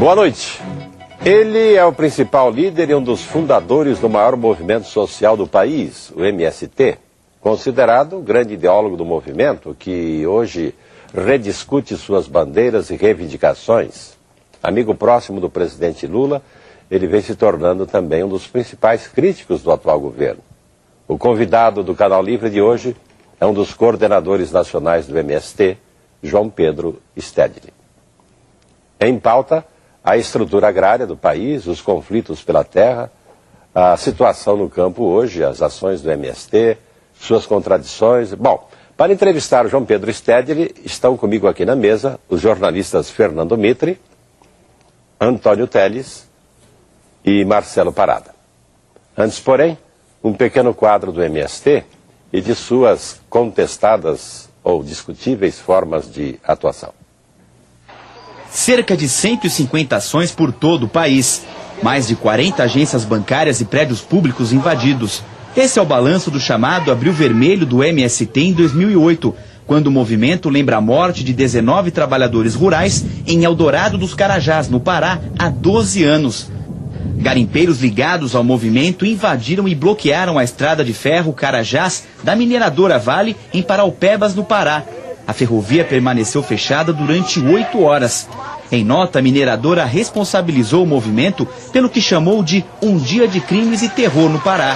Boa noite. Ele é o principal líder e um dos fundadores do maior movimento social do país, o MST, considerado o grande ideólogo do movimento, que hoje rediscute suas bandeiras e reivindicações. Amigo próximo do presidente Lula, ele vem se tornando também um dos principais críticos do atual governo. O convidado do Canal Livre de hoje é um dos coordenadores nacionais do MST, João Pedro Stedley. Em pauta, a estrutura agrária do país, os conflitos pela terra, a situação no campo hoje, as ações do MST, suas contradições. Bom, para entrevistar o João Pedro Stedley, estão comigo aqui na mesa os jornalistas Fernando Mitre, Antônio Teles e Marcelo Parada. Antes, porém, um pequeno quadro do MST e de suas contestadas ou discutíveis formas de atuação. Cerca de 150 ações por todo o país. Mais de 40 agências bancárias e prédios públicos invadidos. Esse é o balanço do chamado Abril Vermelho do MST em 2008, quando o movimento lembra a morte de 19 trabalhadores rurais em Eldorado dos Carajás, no Pará, há 12 anos. Garimpeiros ligados ao movimento invadiram e bloquearam a estrada de ferro Carajás da mineradora Vale em Paraupebas, no Pará. A ferrovia permaneceu fechada durante 8 horas. Em nota, a mineradora responsabilizou o movimento pelo que chamou de um dia de crimes e terror no Pará.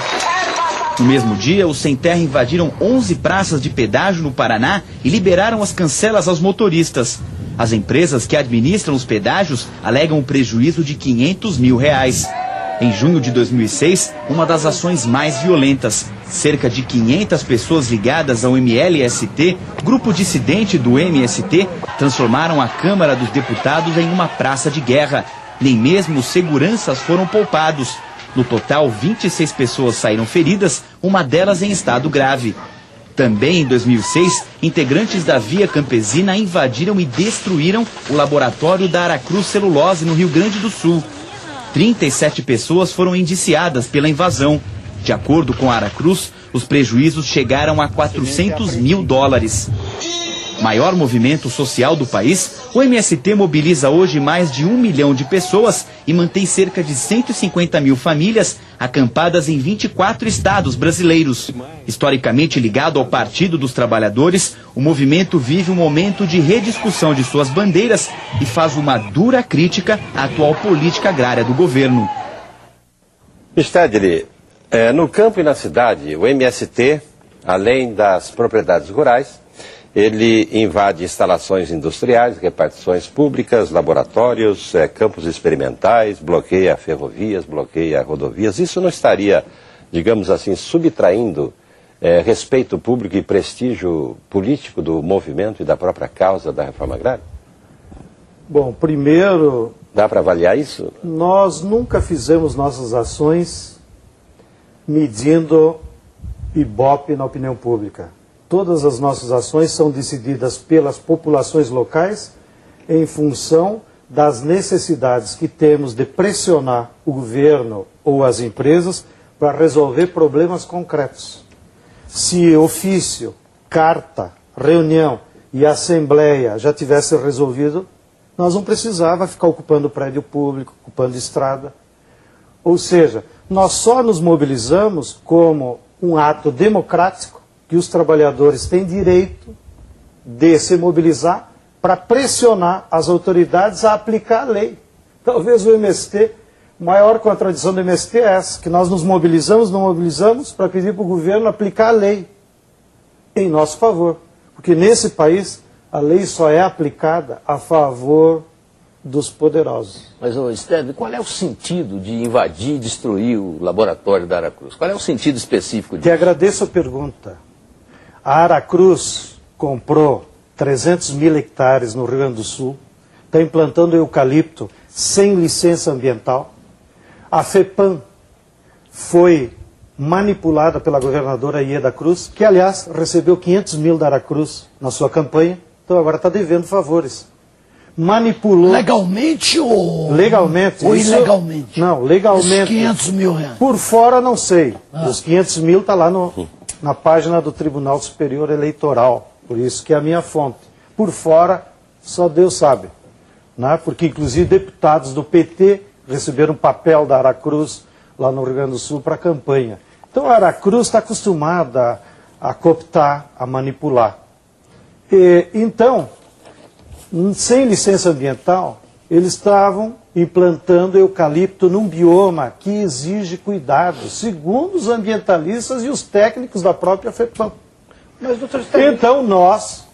No mesmo dia, os sem terra invadiram 11 praças de pedágio no Paraná e liberaram as cancelas aos motoristas. As empresas que administram os pedágios alegam um prejuízo de R$500 mil. Em junho de 2006, uma das ações mais violentas. Cerca de 500 pessoas ligadas ao MLST, grupo dissidente do MST, transformaram a Câmara dos Deputados em uma praça de guerra. Nem mesmo os seguranças foram poupados. No total, 26 pessoas saíram feridas, uma delas em estado grave. Também em 2006, integrantes da Via Campesina invadiram e destruíram o laboratório da Aracruz Celulose, no Rio Grande do Sul. 37 pessoas foram indiciadas pela invasão. De acordo com a Aracruz, os prejuízos chegaram a US$400 mil. Maior movimento social do país, o MST mobiliza hoje mais de 1 milhão de pessoas e mantém cerca de 150 mil famílias acampadas em 24 estados brasileiros. Historicamente ligado ao Partido dos Trabalhadores, o movimento vive um momento de rediscussão de suas bandeiras e faz uma dura crítica à atual política agrária do governo. Stedley, no campo e na cidade, o MST, além das propriedades rurais, ele invade instalações industriais, repartições públicas, laboratórios, campos experimentais, bloqueia ferrovias, bloqueia rodovias. Isso não estaria, digamos assim, subtraindo respeito público e prestígio político do movimento e da própria causa da reforma agrária? Bom, primeiro... Dá para avaliar isso? Nós nunca fizemos nossas ações medindo ibope na opinião pública. Todas as nossas ações são decididas pelas populações locais em função das necessidades que temos de pressionar o governo ou as empresas para resolver problemas concretos. Se ofício, carta, reunião e assembleia já tivesse resolvido, nós não precisava ficar ocupando prédio público, ocupando estrada. Ou seja, nós só nos mobilizamos como um ato democrático que os trabalhadores têm direito de se mobilizar para pressionar as autoridades a aplicar a lei. Talvez o MST, a maior contradição do MST é essa, que nós nos mobilizamos para pedir para o governo aplicar a lei em nosso favor. Porque nesse país a lei só é aplicada a favor dos poderosos. Mas, Stedley, qual é o sentido de invadir e destruir o laboratório da Aracruz? Qual é o sentido específico disso? Te agradeço a pergunta. A Aracruz comprou 300 mil hectares no Rio Grande do Sul, está implantando eucalipto sem licença ambiental. A FEPAM foi manipulada pela governadora Ieda Cruz, que, aliás, recebeu 500 mil da Aracruz na sua campanha, então agora está devendo favores. Manipulou... Legalmente ou... Legalmente. Ou ilegalmente? Não, legalmente. Os 500 mil reais. Por fora, não sei. Os 500 mil está lá na página do Tribunal Superior Eleitoral. Por isso que é a minha fonte. Por fora, só Deus sabe. né? Porque inclusive deputados do PT receberam papel da Aracruz lá no Rio Grande do Sul para a campanha. Então a Aracruz está acostumada a cooptar, a manipular. Então, sem licença ambiental, eles estavam implantando eucalipto num bioma que exige cuidado, segundo os ambientalistas e os técnicos da própria FEPAM. Mas, doutor, então nós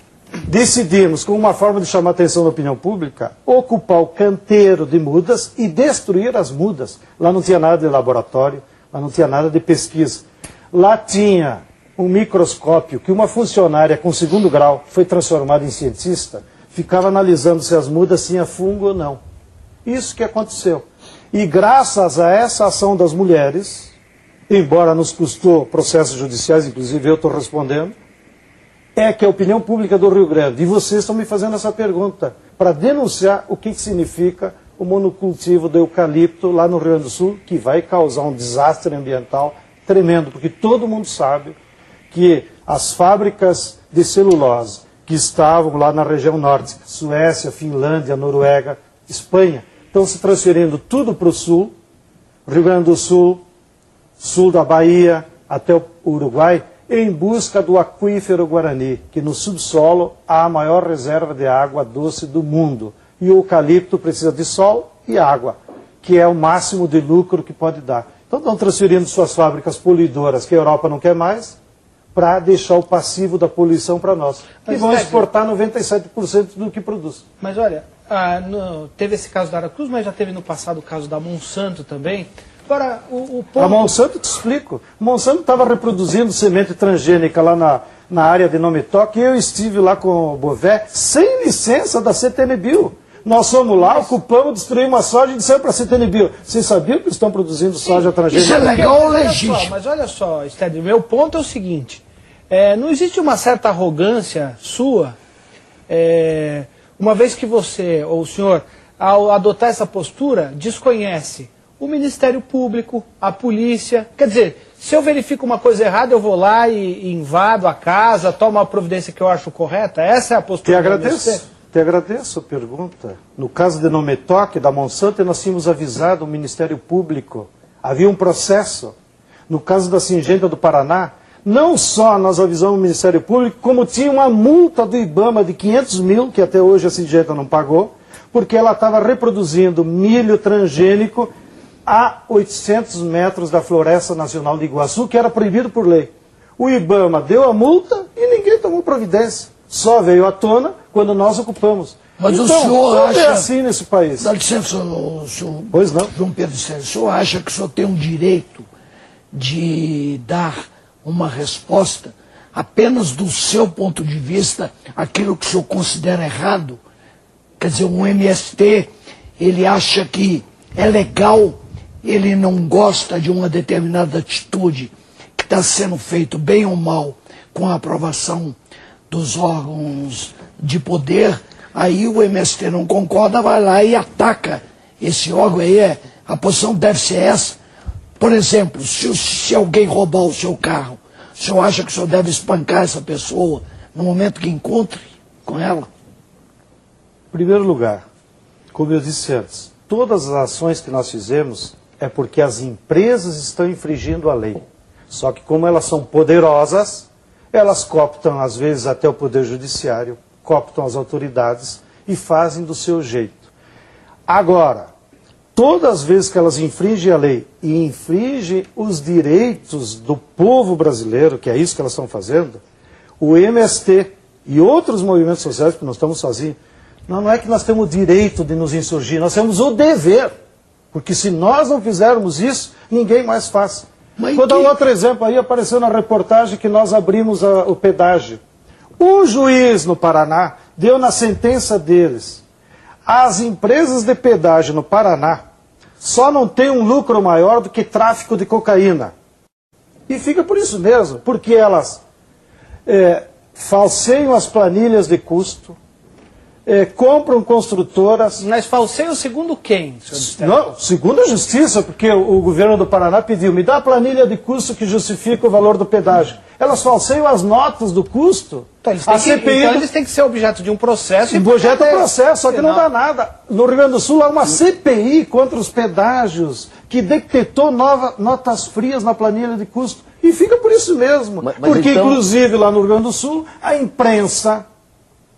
decidimos, como uma forma de chamar a atenção da opinião pública, ocupar o canteiro de mudas e destruir as mudas. Lá não tinha nada de laboratório, lá não tinha nada de pesquisa. Lá tinha um microscópio que uma funcionária com 2º grau foi transformada em cientista, ficava analisando se as mudas tinham fungo ou não. Isso que aconteceu. E graças a essa ação das mulheres, embora nos custou processos judiciais, inclusive eu estou respondendo, é que a opinião pública do Rio Grande, e vocês estão me fazendo essa pergunta, para denunciar o que significa o monocultivo do eucalipto lá no Rio Grande do Sul, que vai causar um desastre ambiental tremendo, porque todo mundo sabe que as fábricas de celulose que estavam lá na região norte, Suécia, Finlândia, Noruega, Espanha, estão se transferindo tudo para o sul, Rio Grande do Sul, sul da Bahia, até o Uruguai, em busca do aquífero Guarani, que no subsolo há a maior reserva de água doce do mundo. E o eucalipto precisa de sol e água, que é o máximo de lucro que pode dar. Então estão transferindo suas fábricas poluidoras, que a Europa não quer mais, para deixar o passivo da poluição para nós. E vão exportar 97% do que produz. Mas olha, teve esse caso da Aracruz, mas já teve no passado o caso da Monsanto também. Agora, o ponto... A Monsanto, te explico. A Monsanto estava reproduzindo semente transgênica lá na área de Nomitoque, e eu estive lá com o Bové, sem licença da CTN-Bio. Nós fomos lá, ocupamos, destruímos a soja e dissemos para a CTN-Bio. Vocês sabiam que estão produzindo soja transgênica? Isso é legal ou legítimo? Mas olha só, Stedley, meu ponto é o seguinte. Não existe uma certa arrogância sua, uma vez que você, ou o senhor, ao adotar essa postura, desconhece o Ministério Público, a polícia. Quer dizer, se eu verifico uma coisa errada, eu vou lá e invado a casa, tomo a providência que eu acho correta? Essa é a postura do MST? Te agradeço a pergunta. No caso de Nomitoque, da Monsanto, nós tínhamos avisado o Ministério Público. Havia um processo. No caso da Singenta do Paraná, não só nós avisamos o Ministério Público, como tinha uma multa do IBAMA de 500 mil, que até hoje a Singenta não pagou, porque ela estava reproduzindo milho transgênico a 800 metros da Floresta Nacional de Iguaçu, que era proibido por lei. O IBAMA deu a multa e ninguém tomou providência. Só veio à tona quando nós ocupamos. Mas então, o senhor acha... é assim nesse país. Dá licença, o senhor... Pois não. João Pedro Sérgio, o senhor acha que o senhor tem um direito de dar uma resposta apenas do seu ponto de vista, aquilo que o senhor considera errado? Quer dizer, um MST, ele acha que é legal, ele não gosta de uma determinada atitude que está sendo feito, bem ou mal, com a aprovação dos órgãos de poder, aí o MST não concorda, vai lá e ataca esse órgão aí. A posição deve ser essa. Por exemplo, se alguém roubar o seu carro, o senhor acha que o senhor deve espancar essa pessoa no momento que encontre com ela? Em primeiro lugar, como eu disse antes, todas as ações que nós fizemos é porque as empresas estão infringindo a lei. Só que como elas são poderosas, elas cooptam às vezes até o Poder Judiciário, cooptam as autoridades e fazem do seu jeito. Agora, todas as vezes que elas infringem a lei e infringem os direitos do povo brasileiro, que é isso que elas estão fazendo, o MST e outros movimentos sociais, porque nós estamos sozinhos, não é que nós temos o direito de nos insurgir, nós temos o dever. Porque se nós não fizermos isso, ninguém mais faz. Vou dar um outro exemplo aí, apareceu na reportagem que nós abrimos o pedágio. Um juiz no Paraná deu na sentença deles: as empresas de pedágio no Paraná só não têm um lucro maior do que tráfico de cocaína. E fica por isso mesmo, porque elas falseiam as planilhas de custo, compram construtoras... Mas falseiam segundo quem, senhor? Não, segundo a Justiça, porque o governo do Paraná pediu, me dá a planilha de custo que justifica o valor do pedágio. Elas falseiam as notas do custo. Então eles têm que ser objeto de um processo. Objeto do processo, só que não dá nada. No Rio Grande do Sul há uma CPI contra os pedágios que detectou notas frias na planilha de custo. E fica por isso mesmo. Porque, então, inclusive, lá no Rio Grande do Sul, a imprensa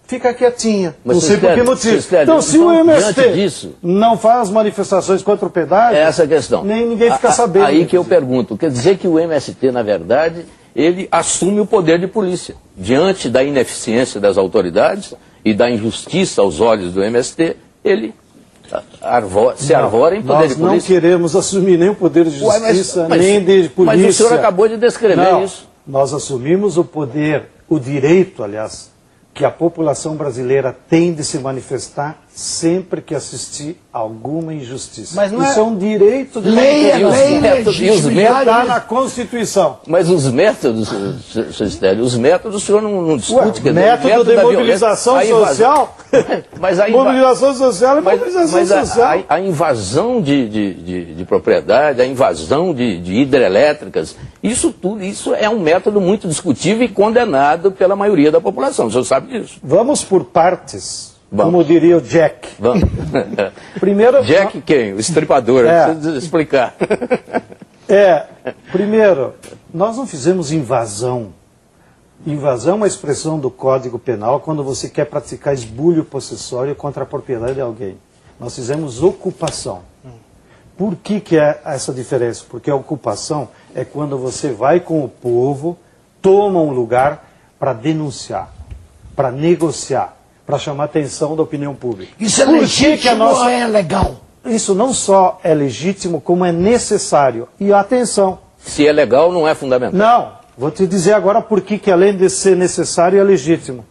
fica quietinha. Não sei por que motivo. Então, se o MST não faz manifestações contra o pedágio, essa é a questão. Nem ninguém fica sabendo. Aí que eu pergunto, quer dizer que o MST, na verdade, ele assume o poder de polícia. Diante da ineficiência das autoridades e da injustiça aos olhos do MST, ele se arvora em poder de polícia. Nós não queremos assumir nem o poder de justiça, nem de polícia. Mas o senhor acabou de descrever isso. Nós assumimos o poder, o direito, aliás, que a população brasileira tem de se manifestar sempre que assistir a alguma injustiça. Mas não isso é um direito de está na Constituição. Mas os métodos, Sr. Stélio, os métodos o senhor não discute. O método de mobilização social? Mobilização social é mobilização social. A invasão de propriedade, a invasão de hidrelétricas, isso tudo, isso é um método muito discutível e condenado pela maioria da população. O senhor sabe disso. Vamos por partes. Como diria o Jack. Vamos. Primeiro, Jack quem? O estripador, precisa explicar. Primeiro, nós não fizemos invasão. Invasão é uma expressão do Código Penal quando você quer praticar esbulho possessório contra a propriedade de alguém. Nós fizemos ocupação. Por que é essa diferença? Porque a ocupação é quando você vai com o povo, toma um lugar para denunciar, para negociar, para chamar a atenção da opinião pública. Isso é legítimo ou é legal? Isso não só é legítimo, como é necessário. E atenção. Se é legal, não é fundamental. Não. Vou te dizer agora por que além de ser necessário, é legítimo.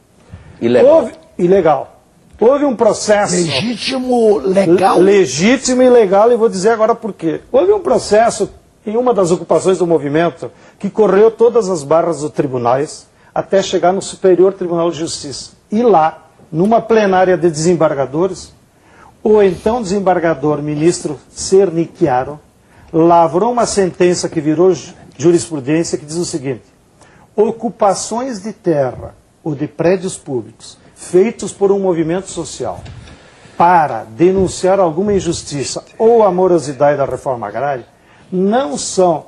Ilegal. Ilegal. Houve um processo... Legítimo, legal? Legítimo e legal, e vou dizer agora por quê. Houve um processo em uma das ocupações do movimento que correu todas as barras dos tribunais até chegar no Superior Tribunal de Justiça. E lá, numa plenária de desembargadores, o então desembargador ministro Sernichiaro lavrou uma sentença que virou jurisprudência que diz o seguinte: ocupações de terra ou de prédios públicos feitos por um movimento social para denunciar alguma injustiça ou a morosidade da reforma agrária não são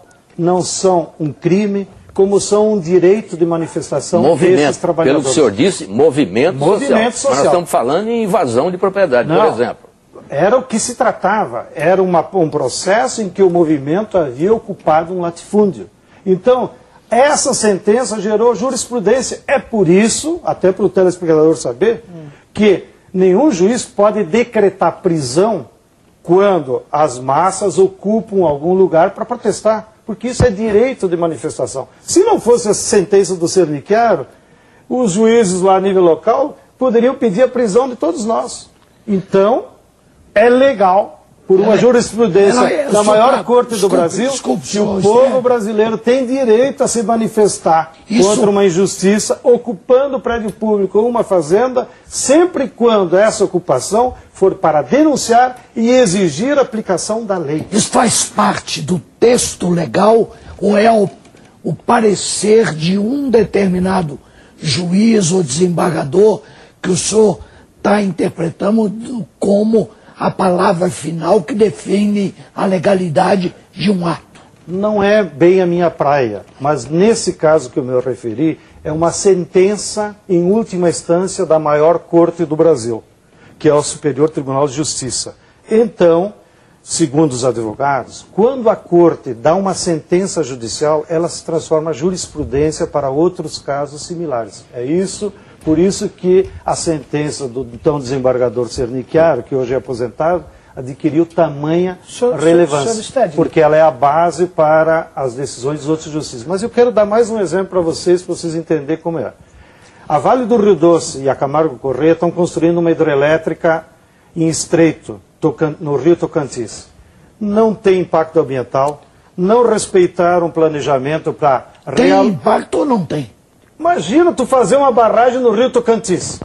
um crime, como são um direito de manifestação desses trabalhadores. Pelo que o senhor disse, movimento social. Mas nós estamos falando em invasão de propriedade, por exemplo. Era o que se tratava. Era um processo em que o movimento havia ocupado um latifúndio. Então, essa sentença gerou jurisprudência. É por isso, até para o telespectador saber, que nenhum juiz pode decretar prisão quando as massas ocupam algum lugar para protestar. Porque isso é direito de manifestação. Se não fosse essa sentença do Sernichiaro, os juízes lá a nível local poderiam pedir a prisão de todos nós. Então, é legal, por uma jurisprudência da maior corte do Brasil, que o povo brasileiro tem direito a se manifestar contra uma injustiça, ocupando prédio público ou uma fazenda, sempre quando essa ocupação for para denunciar e exigir a aplicação da lei. Isso faz parte do texto legal ou é o parecer de um determinado juiz ou desembargador que o senhor está interpretando como a palavra final que define a legalidade de um ato? Não é bem a minha praia, mas nesse caso que eu me referi, é uma sentença em última instância da maior corte do Brasil, que é o Superior Tribunal de Justiça. Então, segundo os advogados, quando a corte dá uma sentença judicial, ela se transforma em jurisprudência para outros casos similares. É isso. Por isso que a sentença do então desembargador Sernichiaro, que hoje é aposentado, adquiriu tamanha relevância, porque ela é a base para as decisões dos outros juízes. Mas eu quero dar mais um exemplo para vocês entenderem como é. A Vale do Rio Doce e a Camargo Corrêa estão construindo uma hidrelétrica em Estreito, no Rio Tocantins. Não tem impacto ambiental, não respeitaram o planejamento para... Tem impacto ou não tem? Imagina tu fazer uma barragem no Rio Tocantins.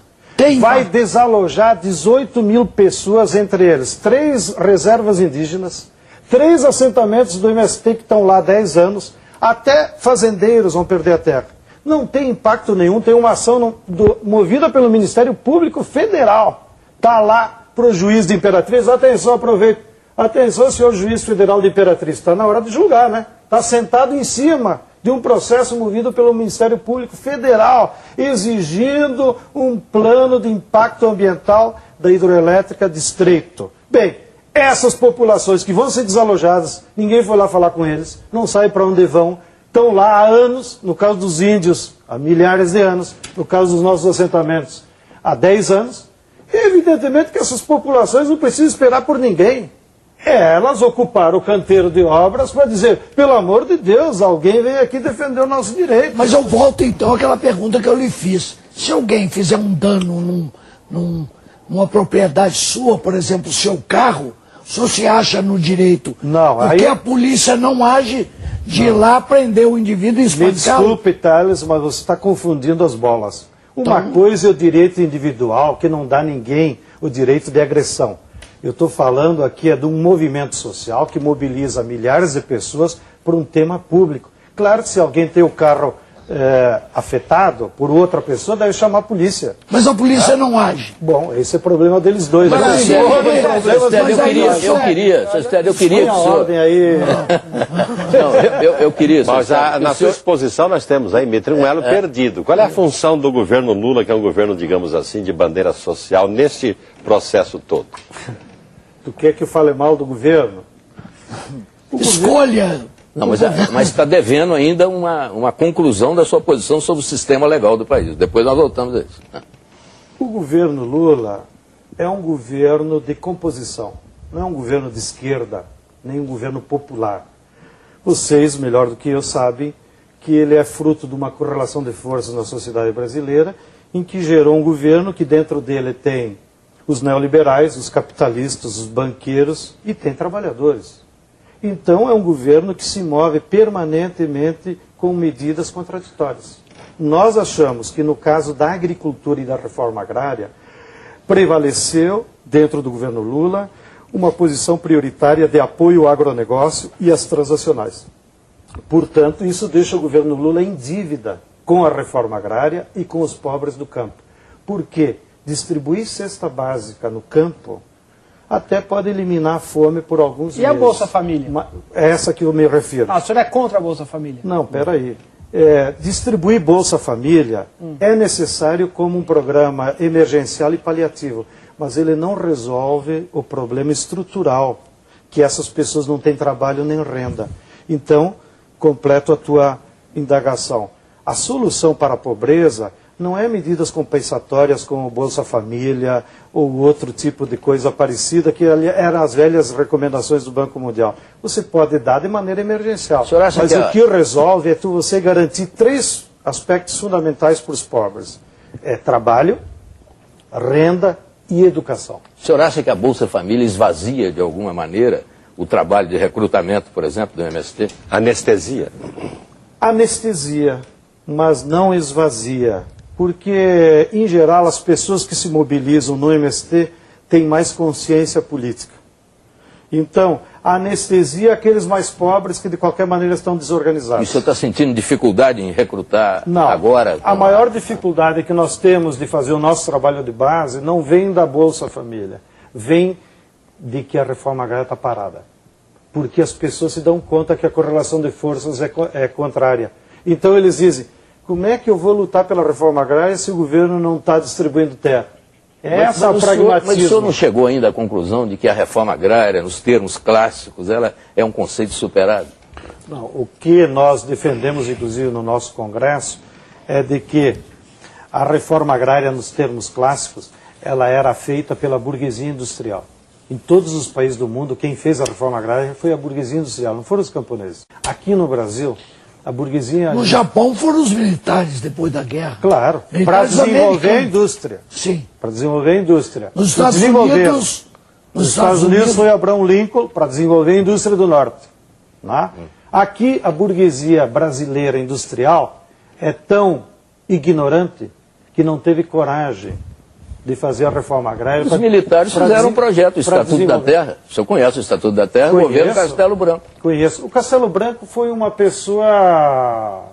Vai desalojar 18 mil pessoas, entre eles 3 reservas indígenas, 3 assentamentos do MST que estão lá há 10 anos, Até fazendeiros vão perder a terra. Não tem impacto nenhum, tem uma ação movida pelo Ministério Público Federal. Está lá para o juiz de Imperatriz. Atenção, aproveito. Atenção, senhor juiz federal de Imperatriz. Está na hora de julgar, né? Está sentado em cima de um processo movido pelo Ministério Público Federal, exigindo um plano de impacto ambiental da hidroelétrica de Estreito. Bem, essas populações que vão ser desalojadas, ninguém foi lá falar com eles, não sabe para onde vão, estão lá há anos, no caso dos índios, há milhares de anos, no caso dos nossos assentamentos, há 10 anos. E evidentemente que essas populações não precisam esperar por ninguém. Elas ocuparam o canteiro de obras para dizer, pelo amor de Deus, alguém vem aqui defender o nosso direito. Mas eu volto então àquela pergunta que eu lhe fiz. Se alguém fizer um dano numa propriedade sua, por exemplo, o seu carro, o senhor se acha no direito? Não, porque aí... a polícia não age de ir lá prender o indivíduo e espancá-lo. Me desculpe, Thales, mas você está confundindo as bolas. Uma coisa é o direito individual, que não dá a ninguém o direito de agressão. Eu estou falando aqui de um movimento social que mobiliza milhares de pessoas por um tema público. Claro que se alguém tem o carro afetado por outra pessoa, deve chamar a polícia. Mas a polícia não age. Bom, esse é problema deles dois. Mas Eu queria ordem aí. Eu queria. Mas na sua exposição nós temos aí, Mitre, um elo perdido. Qual é a função do governo Lula, que é um governo, digamos assim, de bandeira social, nesse processo todo? Tu quer que eu fale mal do governo? Escolha. Não, mas está devendo ainda uma conclusão da sua posição sobre o sistema legal do país. Depois nós voltamos a isso. O governo Lula é um governo de composição. Não é um governo de esquerda, nem um governo popular. Vocês, melhor do que eu, sabem que ele é fruto de uma correlação de forças na sociedade brasileira, em que gerou um governo que dentro dele tem os neoliberais, os capitalistas, os banqueiros e tem trabalhadores. Então é um governo que se move permanentemente com medidas contraditórias. Nós achamos que no caso da agricultura e da reforma agrária, prevaleceu, dentro do governo Lula, uma posição prioritária de apoio ao agronegócio e às transacionais. Portanto, isso deixa o governo Lula em dívida com a reforma agrária e com os pobres do campo. Por quê? Distribuir cesta básica no campo até pode eliminar a fome por alguns meses. E a Bolsa Família? É essa que eu me refiro. Ah, o senhor é contra a Bolsa Família? Não, peraí. Distribuir Bolsa Família é necessário como um programa emergencial e paliativo, mas ele não resolve o problema estrutural, que essas pessoas não têm trabalho nem renda. Então, completo a tua indagação. A solução para a pobreza não é medidas compensatórias como Bolsa Família ou outro tipo de coisa parecida, que eram as velhas recomendações do Banco Mundial. Você pode dar de maneira emergencial, mas o que resolve é você garantir 3 aspectos fundamentais para os pobres. É trabalho, renda e educação. O senhor acha que a Bolsa Família esvazia, de alguma maneira, o trabalho de recrutamento, por exemplo, do MST? Anestesia? Anestesia, mas não esvazia. Porque, em geral, as pessoas que se mobilizam no MST têm mais consciência política. Então, a anestesia é aqueles mais pobres que, de qualquer maneira, estão desorganizados. E o senhor está sentindo dificuldade em recrutar não, agora? A maior dificuldade que nós temos de fazer o nosso trabalho de base não vem da Bolsa Família, vem de que a reforma agrária está parada. Porque as pessoas se dão conta que a correlação de forças é contrária. Então, eles dizem... Como é que eu vou lutar pela reforma agrária se o governo não está distribuindo terra? Essa é o pragmatismo. Mas o senhor não chegou ainda à conclusão de que a reforma agrária, nos termos clássicos, ela é um conceito superado? Não, o que nós defendemos, inclusive, no nosso Congresso, é de que a reforma agrária, nos termos clássicos, ela era feita pela burguesia industrial. Em todos os países do mundo, quem fez a reforma agrária foi a burguesia industrial, não foram os camponeses. Aqui no Brasil... A burguesia... No Japão foram os militares depois da guerra. Claro, para desenvolver a indústria. Sim. Para desenvolver a indústria. Nos Estados Unidos foi Abraham Lincoln para desenvolver a indústria do norte. Né? Aqui a burguesia brasileira industrial é tão ignorante que não teve coragem de fazer a reforma agrária. Os militares fizeram um projeto, o Estatuto da Terra. O senhor conhece o Estatuto da Terra? O governo Castelo Branco. Conheço. O Castelo Branco foi uma pessoa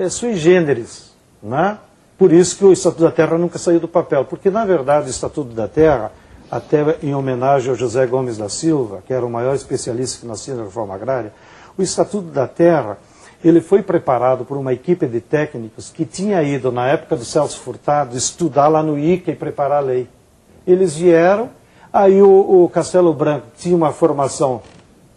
sui generis, né? Por isso que o Estatuto da Terra nunca saiu do papel, porque na verdade o Estatuto da Terra, até em homenagem ao José Gomes da Silva, que era o maior especialista que nascia na reforma agrária, o Estatuto da Terra, ele foi preparado por uma equipe de técnicos que tinha ido, na época do Celso Furtado, estudar lá no ICA e preparar a lei. Eles vieram, aí o Castelo Branco tinha uma formação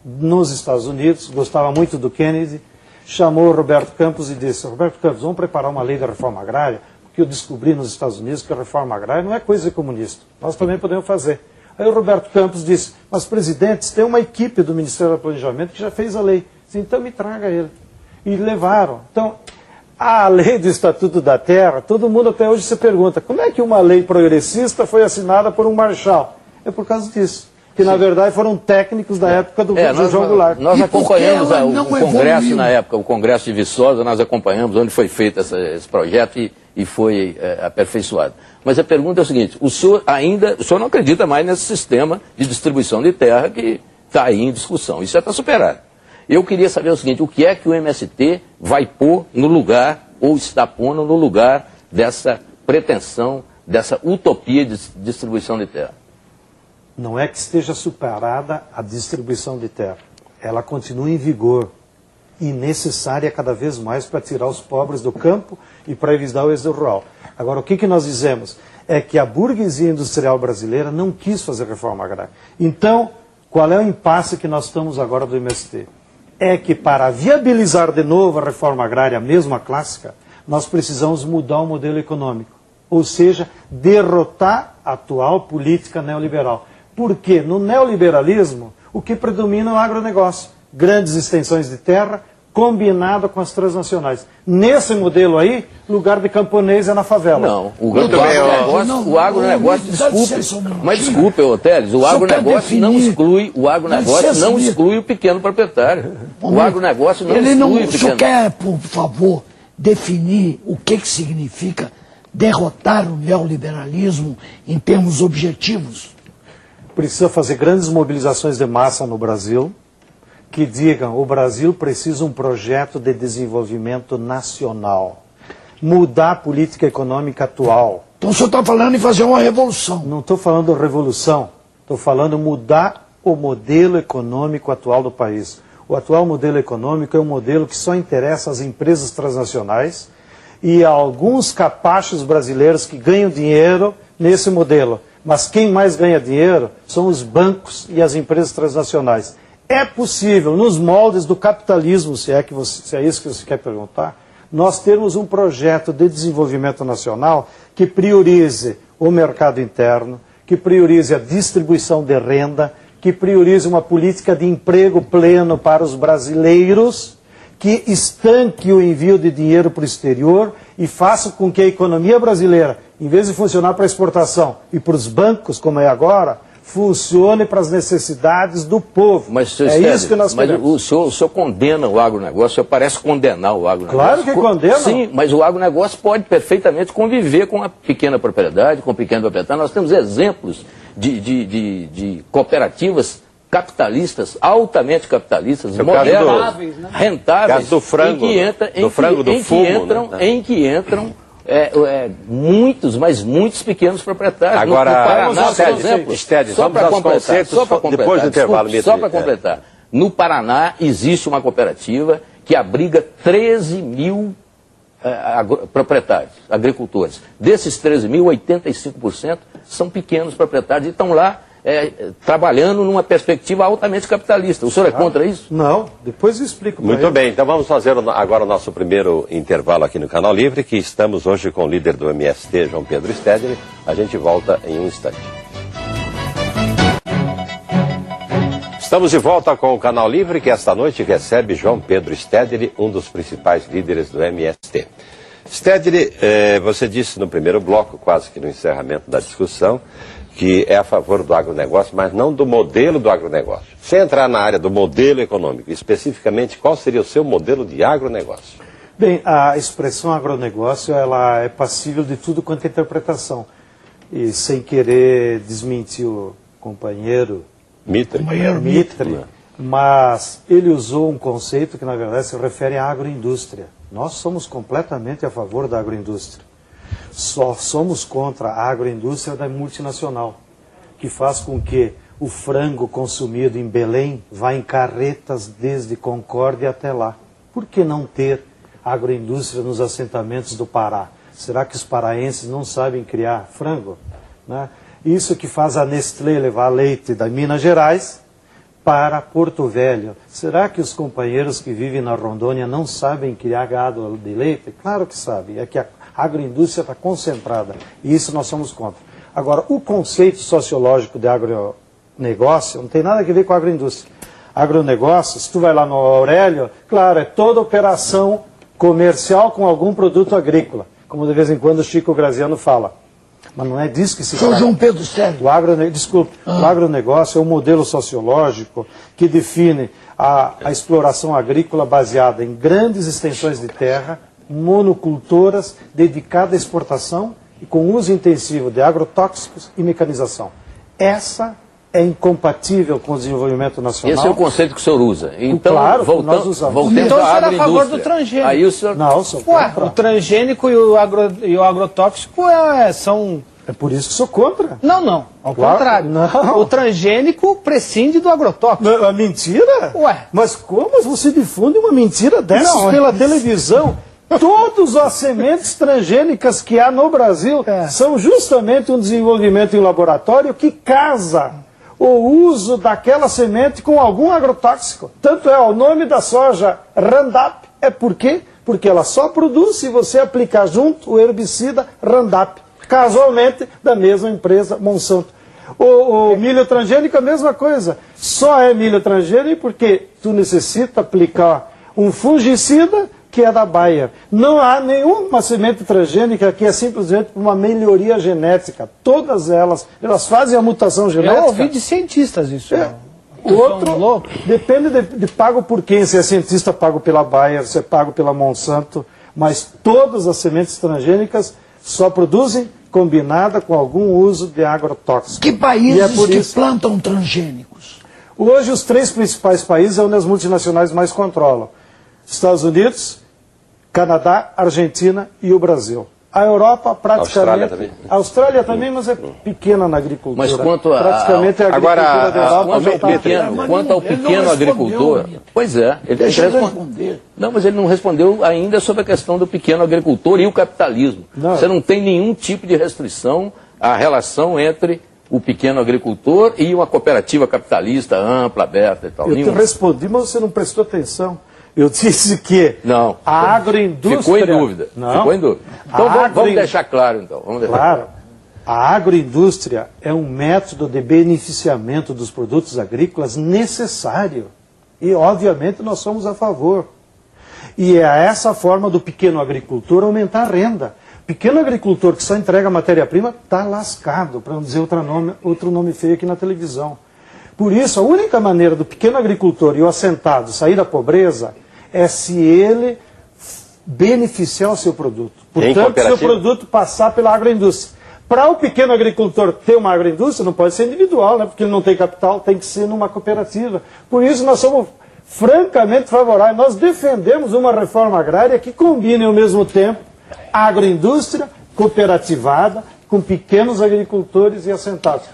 nos Estados Unidos, gostava muito do Kennedy, chamou o Roberto Campos e disse: Roberto Campos, vamos preparar uma lei da reforma agrária, porque eu descobri nos Estados Unidos que a reforma agrária não é coisa de comunista, nós também podemos fazer. Aí o Roberto Campos disse: mas presidentes, tem uma equipe do Ministério do Planejamento que já fez a lei. Disse, então me traga ele. E levaram. Então, a lei do Estatuto da Terra, todo mundo até hoje se pergunta, como é que uma lei progressista foi assinada por um marechal? É por causa disso. Que, na verdade, foram técnicos da época do João Goulart. Nós acompanhamos o Congresso na época, o Congresso de Viçosa, nós acompanhamos onde foi feito esse projeto e foi aperfeiçoado. Mas a pergunta é o seguinte, o senhor não acredita mais nesse sistema de distribuição de terra que está aí em discussão, isso já está superado. Eu queria saber o seguinte, o que é que o MST vai pôr no lugar, ou está pondo no lugar dessa pretensão, dessa utopia de distribuição de terra? Não é que esteja superada a distribuição de terra. Ela continua em vigor e necessária cada vez mais para tirar os pobres do campo e para evitar o êxodo rural. Agora, o que nós dizemos é que a burguesia industrial brasileira não quis fazer reforma agrária. Então, qual é o impasse que nós estamos agora do MST? É que para viabilizar de novo a reforma agrária, mesmo a clássica, nós precisamos mudar o modelo econômico. Ou seja, derrotar a atual política neoliberal. Porque no neoliberalismo, o que predomina é o agronegócio. Grandes extensões de terra, combinado com as transnacionais. Nesse modelo aí, lugar de camponês é na favela. Não, o agronegócio, desculpe, Teles, o agronegócio não exclui o pequeno proprietário. O agronegócio não exclui o pequeno. O senhor quer, por favor, definir o que significa derrotar o neoliberalismo em termos objetivos? Precisa fazer grandes mobilizações de massa no Brasil, que digam, o Brasil precisa de um projeto de desenvolvimento nacional. Mudar a política econômica atual. Então o senhor está falando em fazer uma revolução. Não estou falando de revolução, estou falando mudar o modelo econômico atual do país. O atual modelo econômico é um modelo que só interessa às empresas transnacionais e a alguns capachos brasileiros que ganham dinheiro nesse modelo. Mas quem mais ganha dinheiro são os bancos e as empresas transnacionais. É possível, nos moldes do capitalismo, se é isso que você quer perguntar, nós termos um projeto de desenvolvimento nacional que priorize o mercado interno, que priorize a distribuição de renda, que priorize uma política de emprego pleno para os brasileiros, que estanque o envio de dinheiro para o exterior e faça com que a economia brasileira, em vez de funcionar para a exportação e para os bancos, como é agora, funcione para as necessidades do povo. Mas, isso que nós queremos. O senhor condena o agronegócio, o senhor parece condenar o agronegócio. Claro que condena. Sim, mas o agronegócio pode perfeitamente conviver com a pequena propriedade, com o pequeno proprietário. Nós temos exemplos de cooperativas capitalistas, altamente capitalistas, modernas, rentáveis, do frango, em que entram muitos, mas muitos pequenos proprietários. Agora, no Paraná, por exemplo, só para completar, depois do intervalo. Só para completar, no Paraná existe uma cooperativa que abriga 13 mil proprietários, agricultores. Desses 13 mil, 85% são pequenos proprietários e estão lá trabalhando numa perspectiva altamente capitalista. O senhor é contra isso? Não, depois eu explico. Muito bem, então vamos fazer agora o nosso primeiro intervalo aqui no Canal Livre, que estamos hoje com o líder do MST, João Pedro Stedley. A gente volta em um instante. Estamos de volta com o Canal Livre, que esta noite recebe João Pedro Stedley, um dos principais líderes do MST. Stedley, você disse no primeiro bloco, quase que no encerramento da discussão, que é a favor do agronegócio, mas não do modelo do agronegócio. Sem entrar na área do modelo econômico, especificamente, qual seria o seu modelo de agronegócio? Bem, a expressão agronegócio ela é passível de tudo quanto é interpretação. e sem querer desmentir o companheiro Mitre. Mitre, mas ele usou um conceito que na verdade se refere à agroindústria. Nós somos completamente a favor da agroindústria. Só somos contra a agroindústria da multinacional, que faz com que o frango consumido em Belém vá em carretas desde Concórdia até lá. Por que não ter agroindústria nos assentamentos do Pará? Será que os paraenses não sabem criar frango? Né? Isso que faz a Nestlé levar leite da Minas Gerais para Porto Velho. Será que os companheiros que vivem na Rondônia não sabem criar gado de leite? Claro que sabem. É que a agroindústria está concentrada. E isso nós somos contra. Agora, o conceito sociológico de agronegócio não tem nada a ver com a agroindústria. Agronegócio, se tu vai lá no Aurélio, claro, é toda operação comercial com algum produto agrícola. Como de vez em quando o Chico Graziano fala. Mas não é disso que se trata. João Pedro Sérgio. O agronegócio é um modelo sociológico que define a exploração agrícola baseada em grandes extensões de terra, monocultoras, dedicada à exportação e com uso intensivo de agrotóxicos e mecanização. Essa é incompatível com o desenvolvimento nacional. Esse é o conceito que o senhor usa. Então, claro, nós usamos. voltemos Então o à senhor é a favor agroindústria. do transgênico? Aí o senhor... Não, sou Ué, contra. o transgênico e o agrotóxico são... É por isso que sou contra. Não, ao Claro, contrário. não. O transgênico prescinde do agrotóxico. Não, mentira? Ué. Mas como você difunde uma mentira dessas Não, pela televisão? Todas as sementes transgênicas que há no Brasil são justamente um desenvolvimento em laboratório que casa o uso daquela semente com algum agrotóxico. Tanto é o nome da soja Roundup. É por quê? Porque ela só produz se você aplicar junto o herbicida Roundup. Casualmente da mesma empresa Monsanto. O milho transgênico é a mesma coisa. Só é milho transgênico porque tu necessita aplicar um fungicida que é da Bayer. Não há nenhuma semente transgênica que é simplesmente uma melhoria genética. Todas elas fazem a mutação genética. Eu ouvi de cientistas isso. O outro depende de pago por quem. Se é cientista, pago pela Bayer, se é pago pela Monsanto. Mas todas as sementes transgênicas só produzem combinada com algum uso de agrotóxicos. Que países plantam transgênicos? Hoje, os 3 principais países é onde as multinacionais mais controlam. Estados Unidos, Canadá, Argentina e o Brasil. A Europa praticamente... Austrália também, mas é pequena na agricultura. Mas quanto a... Praticamente a agricultura da Europa... Quanto ao pequeno agricultor... Pois é, ele tem que responder. Não, mas ele não respondeu ainda sobre a questão do pequeno agricultor e o capitalismo. Você não tem nenhum tipo de restrição à relação entre o pequeno agricultor e uma cooperativa capitalista ampla, aberta e tal. Eu te respondi, mas você não prestou atenção. Eu disse que a agroindústria... Ficou em dúvida. Ficou em dúvida. Então vamos deixar claro, então. Claro. A agroindústria é um método de beneficiamento dos produtos agrícolas necessário. E, obviamente, nós somos a favor. E é essa forma do pequeno agricultor aumentar a renda. Pequeno agricultor que só entrega matéria-prima está lascado, para não dizer outro nome feio aqui na televisão. Por isso, a única maneira do pequeno agricultor e o assentado sair da pobreza é se ele beneficiar o seu produto. Portanto, se o produto passar pela agroindústria. Para o pequeno agricultor ter uma agroindústria, não pode ser individual, né? Porque ele não tem capital, tem que ser numa cooperativa. Por isso, nós somos francamente favoráveis. Nós defendemos uma reforma agrária que combine ao mesmo tempo agroindústria cooperativada com pequenos agricultores e assentados.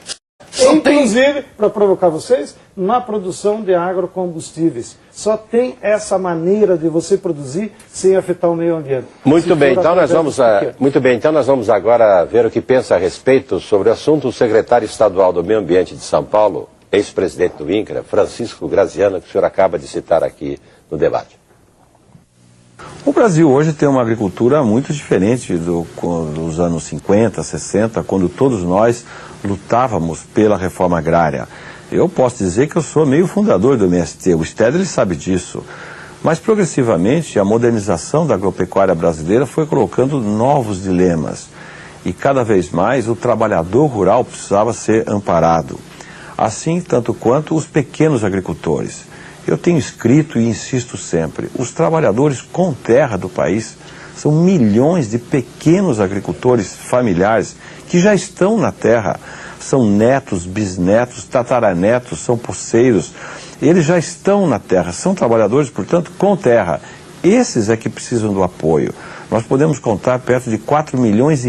Inclusive, para provocar vocês, na produção de agrocombustíveis. Só tem essa maneira de você produzir sem afetar o meio ambiente. Muito bem, então nós vamos agora ver o que pensa a respeito sobre o assunto o secretário estadual do Meio Ambiente de São Paulo, ex-presidente do INCRA, Francisco Graziano, que o senhor acaba de citar aqui no debate. O Brasil hoje tem uma agricultura muito diferente dos anos 50, 60, quando todos nós lutávamos pela reforma agrária. Eu posso dizer que eu sou meio fundador do MST, o Stedley sabe disso. Mas progressivamente a modernização da agropecuária brasileira foi colocando novos dilemas. E cada vez mais o trabalhador rural precisava ser amparado. Assim, tanto quanto os pequenos agricultores. Eu tenho escrito e insisto sempre, os trabalhadores com terra do país São milhões de pequenos agricultores familiares que já estão na terra. São netos, bisnetos, tataranetos, são poceiros. Eles já estão na terra, são trabalhadores, portanto, com terra. Esses é que precisam do apoio. Nós podemos contar perto de 4,5 milhões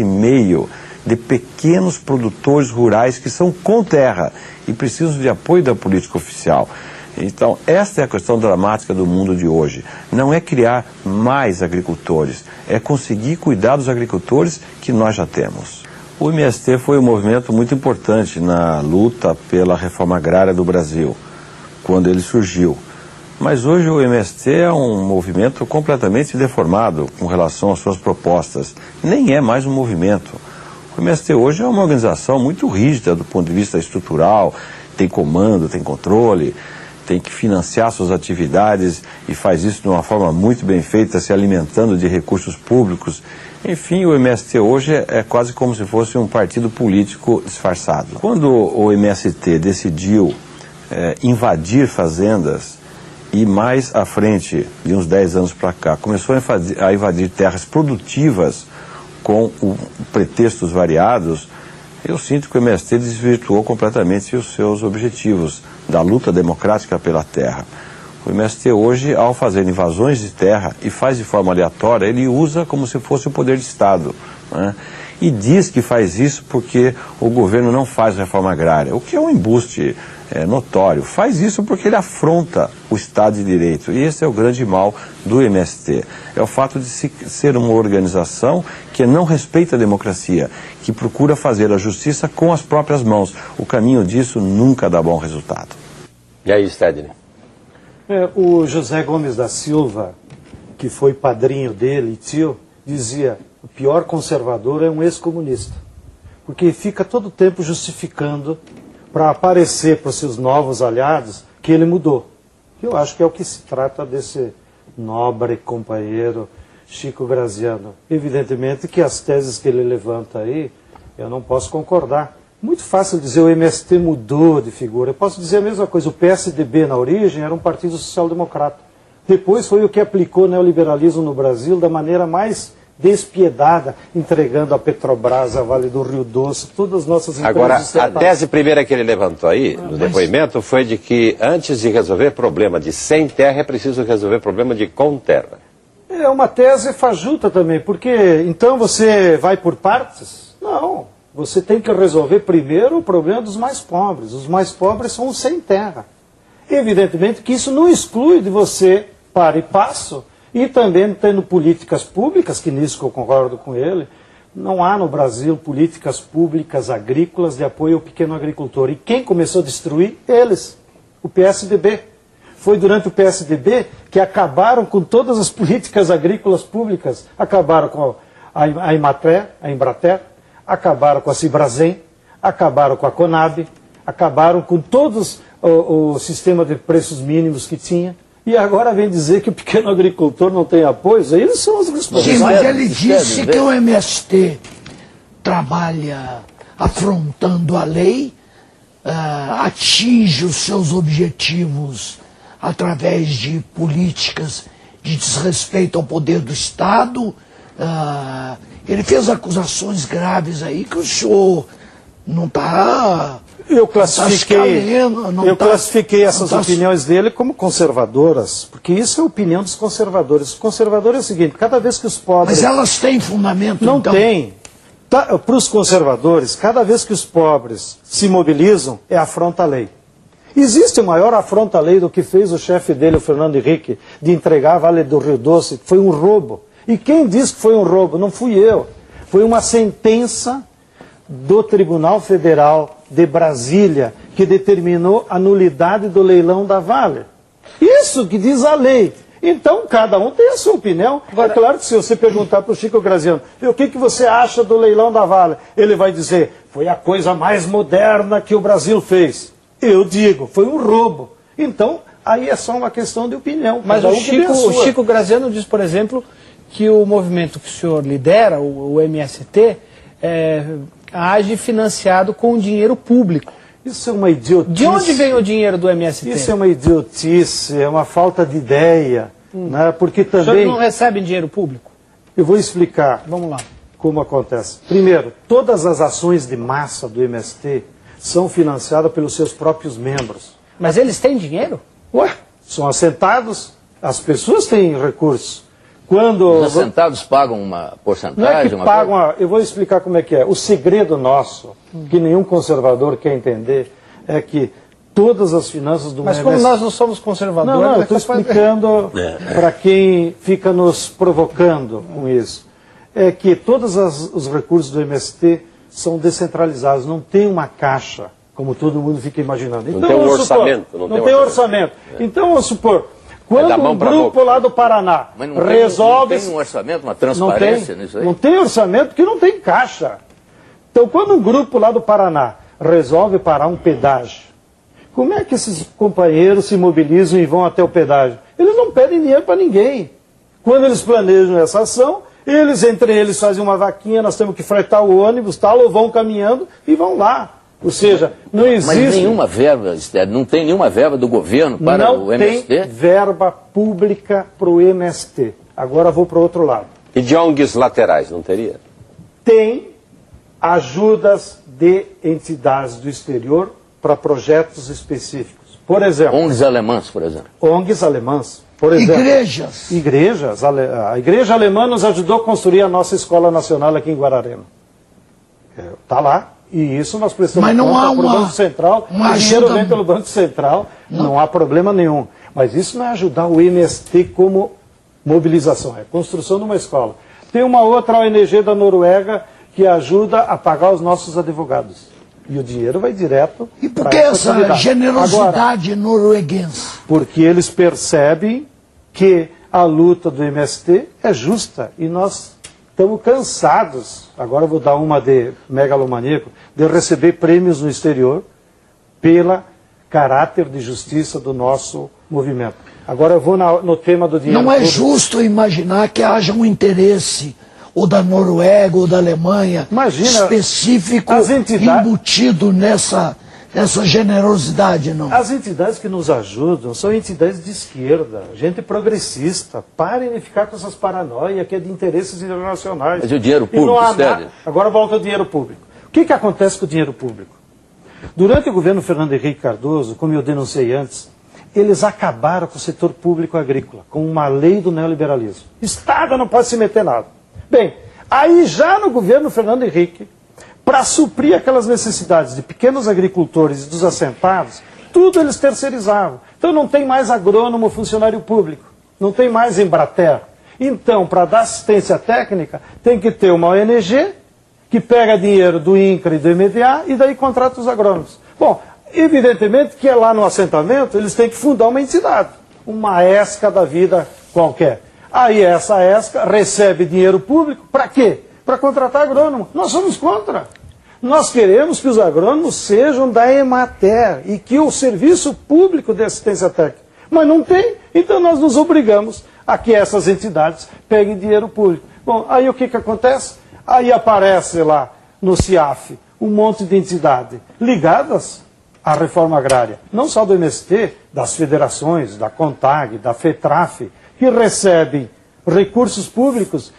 de pequenos produtores rurais que são com terra e precisam de apoio da política oficial. Então, esta é a questão dramática do mundo de hoje. Não é criar mais agricultores, é conseguir cuidar dos agricultores que nós já temos. O MST foi um movimento muito importante na luta pela reforma agrária do Brasil, quando ele surgiu. Mas hoje o MST é um movimento completamente deformado com relação às suas propostas. Nem é mais um movimento. O MST hoje é uma organização muito rígida do ponto de vista estrutural, tem comando, tem controle, tem que financiar suas atividades e faz isso de uma forma muito bem feita, se alimentando de recursos públicos. Enfim, o MST hoje é quase como se fosse um partido político disfarçado. Quando o MST decidiu invadir fazendas e mais à frente, de uns 10 anos para cá, começou a invadir terras produtivas com pretextos variados, eu sinto que o MST desvirtuou completamente os seus objetivos da luta democrática pela terra. O MST hoje, ao fazer invasões de terra, e faz de forma aleatória, ele usa como se fosse o poder de Estado, né? E diz que faz isso porque o governo não faz reforma agrária, o que é um embuste notório. Faz isso porque ele afronta o Estado de Direito, e esse é o grande mal do MST. É o fato de ser uma organização que não respeita a democracia, que procura fazer a justiça com as próprias mãos. O caminho disso nunca dá bom resultado. E aí, Stedney? O José Gomes da Silva, que foi padrinho dele e tio, dizia: o pior conservador é um ex-comunista, porque fica todo o tempo justificando para aparecer para os seus novos aliados que ele mudou. Eu acho que é o que se trata desse nobre companheiro Chico Graziano. Evidentemente que as teses que ele levanta aí, eu não posso concordar. Muito fácil dizer o MST mudou de figura. Eu posso dizer a mesma coisa. O PSDB, na origem, era um partido social-democrata. Depois foi o que aplicou o neoliberalismo no Brasil da maneira mais despiedada, entregando a Petrobras, a Vale do Rio Doce, todas as nossas empresas. Agora, a tese primeira que ele levantou aí, no depoimento, foi de que antes de resolver problema de sem terra, é preciso resolver problema de com terra. É uma tese fajuta também, porque então você vai por partes? Não. Você tem que resolver primeiro o problema dos mais pobres. Os mais pobres são os sem terra. Evidentemente que isso não exclui de você para e passo, e também tendo políticas públicas, que nisso que eu concordo com ele, não há no Brasil políticas públicas agrícolas de apoio ao pequeno agricultor. E quem começou a destruir? Eles, o PSDB. Foi durante o PSDB que acabaram com todas as políticas agrícolas públicas. Acabaram com a Embrater, acabaram com a Cibrazen, acabaram com a Conab, acabaram com todos o sistema de preços mínimos que tinha. E agora vem dizer que o pequeno agricultor não tem apoio. Eles são os responsáveis. Sim, mas ele disse que o MST trabalha afrontando a lei, atinge os seus objetivos através de políticas de desrespeito ao poder do Estado. Ele fez acusações graves aí que o senhor não está... Eu classifiquei essas opiniões dele como conservadoras, porque isso é a opinião dos conservadores. Os conservadores é o seguinte: cada vez que os pobres... Mas elas têm fundamento, não então? Não tem. Para os conservadores, cada vez que os pobres se mobilizam, é afronta à lei. Existe maior afronta à lei do que fez o chefe dele, o Fernando Henrique, de entregar a Vale do Rio Doce, que foi um roubo. E quem disse que foi um roubo? Não fui eu. Foi uma sentença do Tribunal Federal de Brasília, que determinou a nulidade do leilão da Vale. Isso que diz a lei. Então, cada um tem a sua opinião. É claro que se você perguntar para o Chico Graziano, o que você acha do leilão da Vale? Ele vai dizer, foi a coisa mais moderna que o Brasil fez. Eu digo, foi um roubo. Então, aí é só uma questão de opinião. Mas o Chico Graziano diz, por exemplo, que o movimento que o senhor lidera, o MST, age financiado com dinheiro público. Isso é uma idiotice. De onde vem o dinheiro do MST? Isso é uma idiotice, é uma falta de ideia. Né? Porque também... O senhor não recebe dinheiro público? Eu vou explicar. Vamos lá. Como acontece. Primeiro, todas as ações de massa do MST são financiadas pelos seus próprios membros. Mas eles têm dinheiro? Ué, são assentados, as pessoas têm recursos. Quando os assentados pagam uma porcentagem? Não é que pagam, eu vou explicar como é que é. O segredo nosso, que nenhum conservador quer entender, é que todas as finanças do Mas como nós não somos conservadores... Não, eu estou explicando para quem fica nos provocando com isso. É que todos os recursos do MST são descentralizados, não tem uma caixa, como todo mundo fica imaginando. Então, não tem um orçamento. Não tem orçamento. Então, vamos supor, quando um grupo lá do Paraná resolve... Não tem um orçamento, uma transparência nisso aí? Não tem orçamento porque não tem caixa. Então, quando um grupo lá do Paraná resolve parar um pedágio, como é que esses companheiros se mobilizam e vão até o pedágio? Eles não pedem dinheiro para ninguém. Quando eles planejam essa ação, entre eles fazem uma vaquinha, nós temos que fretar o ônibus, tal, ou vão caminhando e vão lá. Ou seja, não existe... Mas nenhuma verba, não tem nenhuma verba do governo para o MST? Não tem verba pública para o MST. Agora vou para o outro lado. E de ONGs laterais, não teria? Tem ajudas de entidades do exterior para projetos específicos. Por exemplo... ONGs alemãs, por exemplo. ONGs alemãs. Por exemplo, igrejas. Igrejas. A igreja alemã nos ajudou a construir a nossa escola nacional aqui em Guararema. Está lá. E isso nós prestamos conta para o Banco Central. O dinheiro vem pelo Banco Central. Não há problema nenhum. Mas isso não é ajudar o MST como mobilização. É construção de uma escola. Tem uma outra ONG da Noruega que ajuda a pagar os nossos advogados. E o dinheiro vai direto para essa atividade. E por que essa generosidade norueguense? Porque eles percebem que a luta do MST é justa e nós estamos cansados, agora eu vou dar uma de megalomaníaco, de receber prêmios no exterior pelo caráter de justiça do nosso movimento. Agora eu vou no tema do dinheiro. Não é justo imaginar que haja um interesse ou da Noruega ou da Alemanha específico embutido nessa generosidade, não. As entidades que nos ajudam são entidades de esquerda, gente progressista. Parem de ficar com essas paranoias que é de interesses internacionais. Mas e o dinheiro público, Agora volta ao dinheiro público. O que acontece com o dinheiro público? Durante o governo Fernando Henrique Cardoso, como eu denunciei antes, eles acabaram com o setor público agrícola, com uma lei do neoliberalismo. Estado não pode se meter nada. Bem, aí já no governo Fernando Henrique, para suprir aquelas necessidades de pequenos agricultores e dos assentados, tudo eles terceirizavam. Então não tem mais agrônomo funcionário público, não tem mais Embrater. Então, para dar assistência técnica, tem que ter uma ONG que pega dinheiro do INCRA e do MDA e daí contrata os agrônomos. Bom, evidentemente que lá no assentamento eles têm que fundar uma entidade, uma ESCA da vida qualquer. Aí essa ESCA recebe dinheiro público, para quê? Para contratar agrônomo. Nós somos contra. Nós queremos que os agrônomos sejam da Emater e que o serviço público de assistência técnica. Mas não tem, então nós nos obrigamos a que essas entidades peguem dinheiro público. Bom, aí o que acontece? Aí aparece lá no CIAF um monte de entidades ligadas à reforma agrária. Não só do MST, das federações, da CONTAG, da FETRAF, que recebem recursos públicos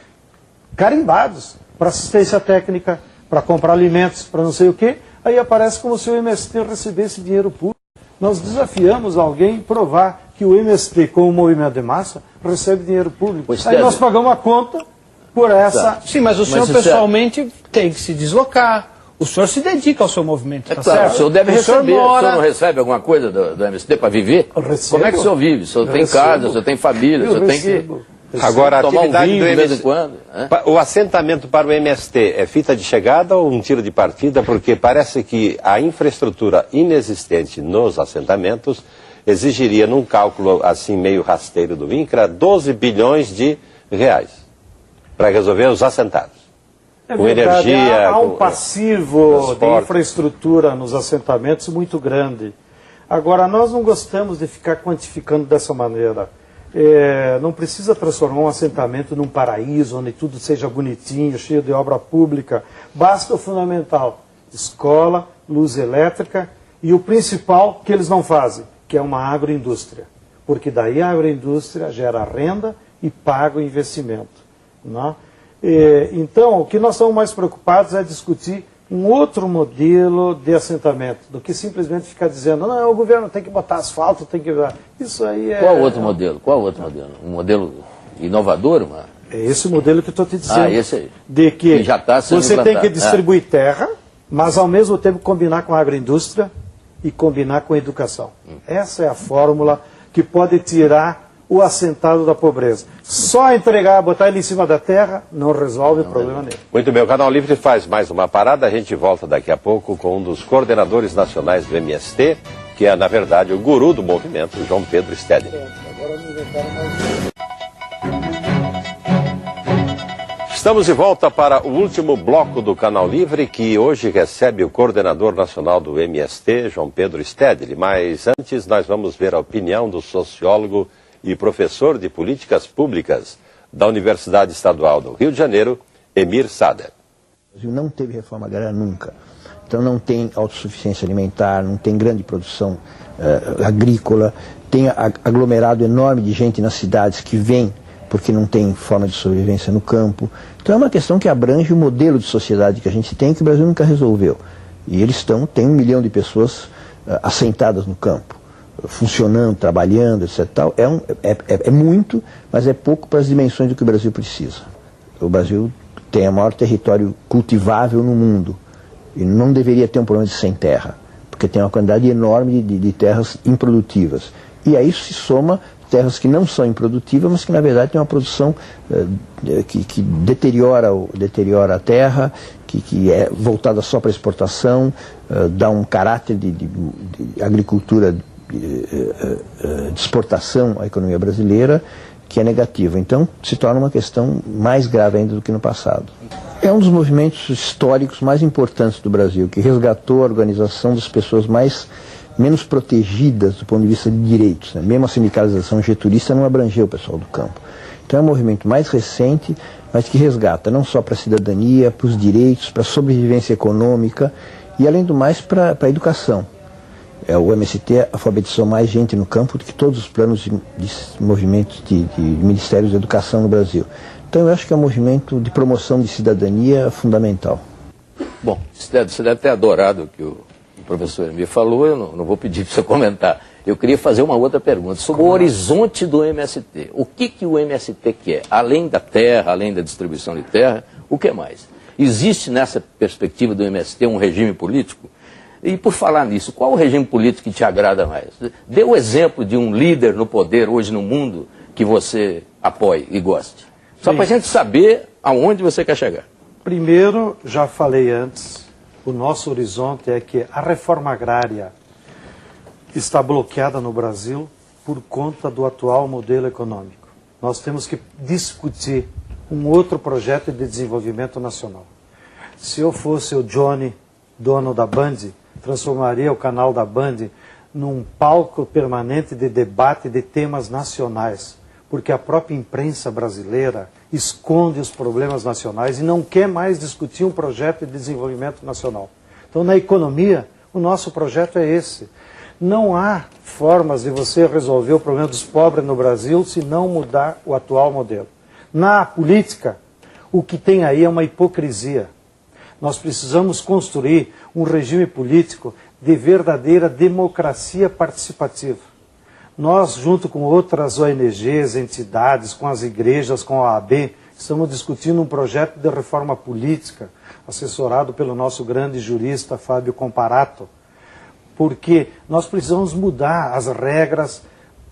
carimbados para assistência técnica, para comprar alimentos, para não sei o quê. Aí aparece como se o MST recebesse dinheiro público. Nós desafiamos alguém provar que o MST, como movimento de massa, recebe dinheiro público. Aí nós pagamos a conta por essa... Sim, mas o senhor pessoalmente tem que se deslocar. O senhor se dedica ao seu movimento, tá certo? O senhor deve receber. O senhor não recebe alguma coisa do MST para viver? Como é que o senhor vive? O senhor tem casa, o senhor tem família, o senhor tem que... Agora, a atividade do MST, de vez em quando, o assentamento para o MST é fita de chegada ou um tiro de partida? Porque parece que a infraestrutura inexistente nos assentamentos exigiria, num cálculo assim meio rasteiro do INCRA, 12 bilhões de reais para resolver os assentados. Com verdade, energia, há um passivo de infraestrutura nos assentamentos muito grande. Agora, nós não gostamos de ficar quantificando dessa maneira. Não precisa transformar um assentamento num paraíso, onde tudo seja bonitinho, cheio de obra pública. Basta o fundamental, escola, luz elétrica e o principal que eles não fazem, que é uma agroindústria. Porque daí a agroindústria gera renda e paga o investimento. Né? Então, o que nós estamos mais preocupados é discutir um outro modelo de assentamento, do que simplesmente ficar dizendo, não, o governo tem que botar asfalto, tem que... Isso aí é... Qual outro modelo? Qual outro modelo? Um modelo inovador? É esse modelo que eu estou te dizendo. Esse aí. De que já tá sendo você tem que distribuir terra, mas ao mesmo tempo combinar com a agroindústria e combinar com a educação. Essa é a fórmula que pode tirar o assentado da pobreza. Só entregar, botar ele em cima da terra, não resolve o problema nenhum. Muito bem, o Canal Livre faz mais uma parada. A gente volta daqui a pouco com um dos coordenadores nacionais do MST, que é, na verdade, o guru do movimento, João Pedro Stedley. Estamos de volta para o último bloco do Canal Livre, que hoje recebe o coordenador nacional do MST, João Pedro Stedley. Mas antes nós vamos ver a opinião do sociólogo e professor de políticas públicas da Universidade Estadual do Rio de Janeiro, Emir Sader. O Brasil não teve reforma agrária nunca. Então não tem autossuficiência alimentar, não tem grande produção agrícola, tem aglomerado enorme de gente nas cidades que vem porque não tem forma de sobrevivência no campo. Então é uma questão que abrange o modelo de sociedade que a gente tem, que o Brasil nunca resolveu. E eles tem 1 milhão de pessoas assentadas no campo, funcionando, trabalhando, etc. É muito, mas é pouco para as dimensões do que o Brasil precisa. O Brasil tem o maior território cultivável no mundo e não deveria ter um problema de sem terra, porque tem uma quantidade enorme de terras improdutivas. E a isso se soma terras que não são improdutivas, mas que na verdade tem uma produção que deteriora a terra, que é voltada só para exportação, dá um caráter de agricultura de exportação à economia brasileira, que é negativo. Então se torna uma questão mais grave ainda do que no passado. É um dos movimentos históricos mais importantes do Brasil, que resgatou a organização das pessoas menos protegidas do ponto de vista de direitos. Né? Mesmo a sindicalização getulista não abrangeu o pessoal do campo. Então é um movimento mais recente, mas que resgata não só para a cidadania, para os direitos, para a sobrevivência econômica e, além do mais, para a educação. O MST alfabetizou mais gente no campo do que todos os planos de movimentos de ministérios de educação no Brasil. Então eu acho que é um movimento de promoção de cidadania fundamental. Bom, você deve ter adorado o que o professor me falou, eu não vou pedir para você comentar. Eu queria fazer uma outra pergunta sobre o horizonte do MST. O que o MST quer? Além da terra, além da distribuição de terra, o que mais? Existe nessa perspectiva do MST um regime político? E por falar nisso, qual o regime político que te agrada mais? Dê o exemplo de um líder no poder hoje no mundo que você apoie e goste. Só para a gente saber aonde você quer chegar. Primeiro, já falei antes, o nosso horizonte é que a reforma agrária está bloqueada no Brasil por conta do atual modelo econômico. Nós temos que discutir um outro projeto de desenvolvimento nacional. Se eu fosse o Johnny, dono da Band, transformaria o canal da Band num palco permanente de debate de temas nacionais, porque a própria imprensa brasileira esconde os problemas nacionais e não quer mais discutir um projeto de desenvolvimento nacional. Então, na economia, o nosso projeto é esse. Não há formas de você resolver o problema dos pobres no Brasil se não mudar o atual modelo. Na política, o que tem aí é uma hipocrisia. Nós precisamos construir um regime político de verdadeira democracia participativa. Nós, junto com outras ONGs, entidades, com as igrejas, com a OAB, estamos discutindo um projeto de reforma política, assessorado pelo nosso grande jurista Fábio Comparato, porque nós precisamos mudar as regras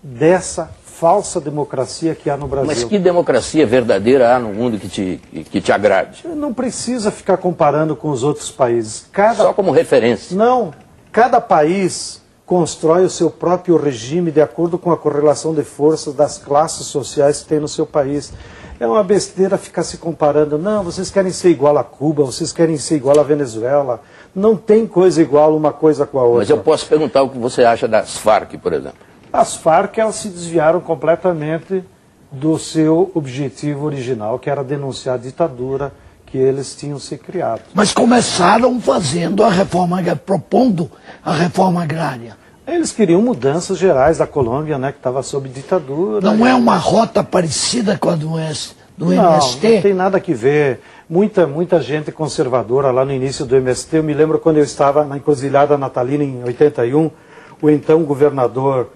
dessa falsa democracia que há no Brasil. Mas que democracia verdadeira há no mundo que te agrade? Não precisa ficar comparando com os outros países. Só como referência. Não. Cada país constrói o seu próprio regime de acordo com a correlação de forças das classes sociais que tem no seu país. É uma besteira ficar se comparando. Não, vocês querem ser igual a Cuba, vocês querem ser igual a Venezuela. Não tem coisa igual uma coisa com a outra. Mas eu posso perguntar o que você acha das Farc, por exemplo? As Farc, elas se desviaram completamente do seu objetivo original, que era denunciar a ditadura que eles tinham se criado. Mas começaram fazendo a reforma, propondo a reforma agrária. Eles queriam mudanças gerais da Colômbia, né, que estava sob ditadura. Não é uma rota parecida com a do MST? Não tem nada que ver. Muita gente conservadora lá no início do MST. Eu me lembro quando eu estava na encruzilhada natalina em 81, o então governador,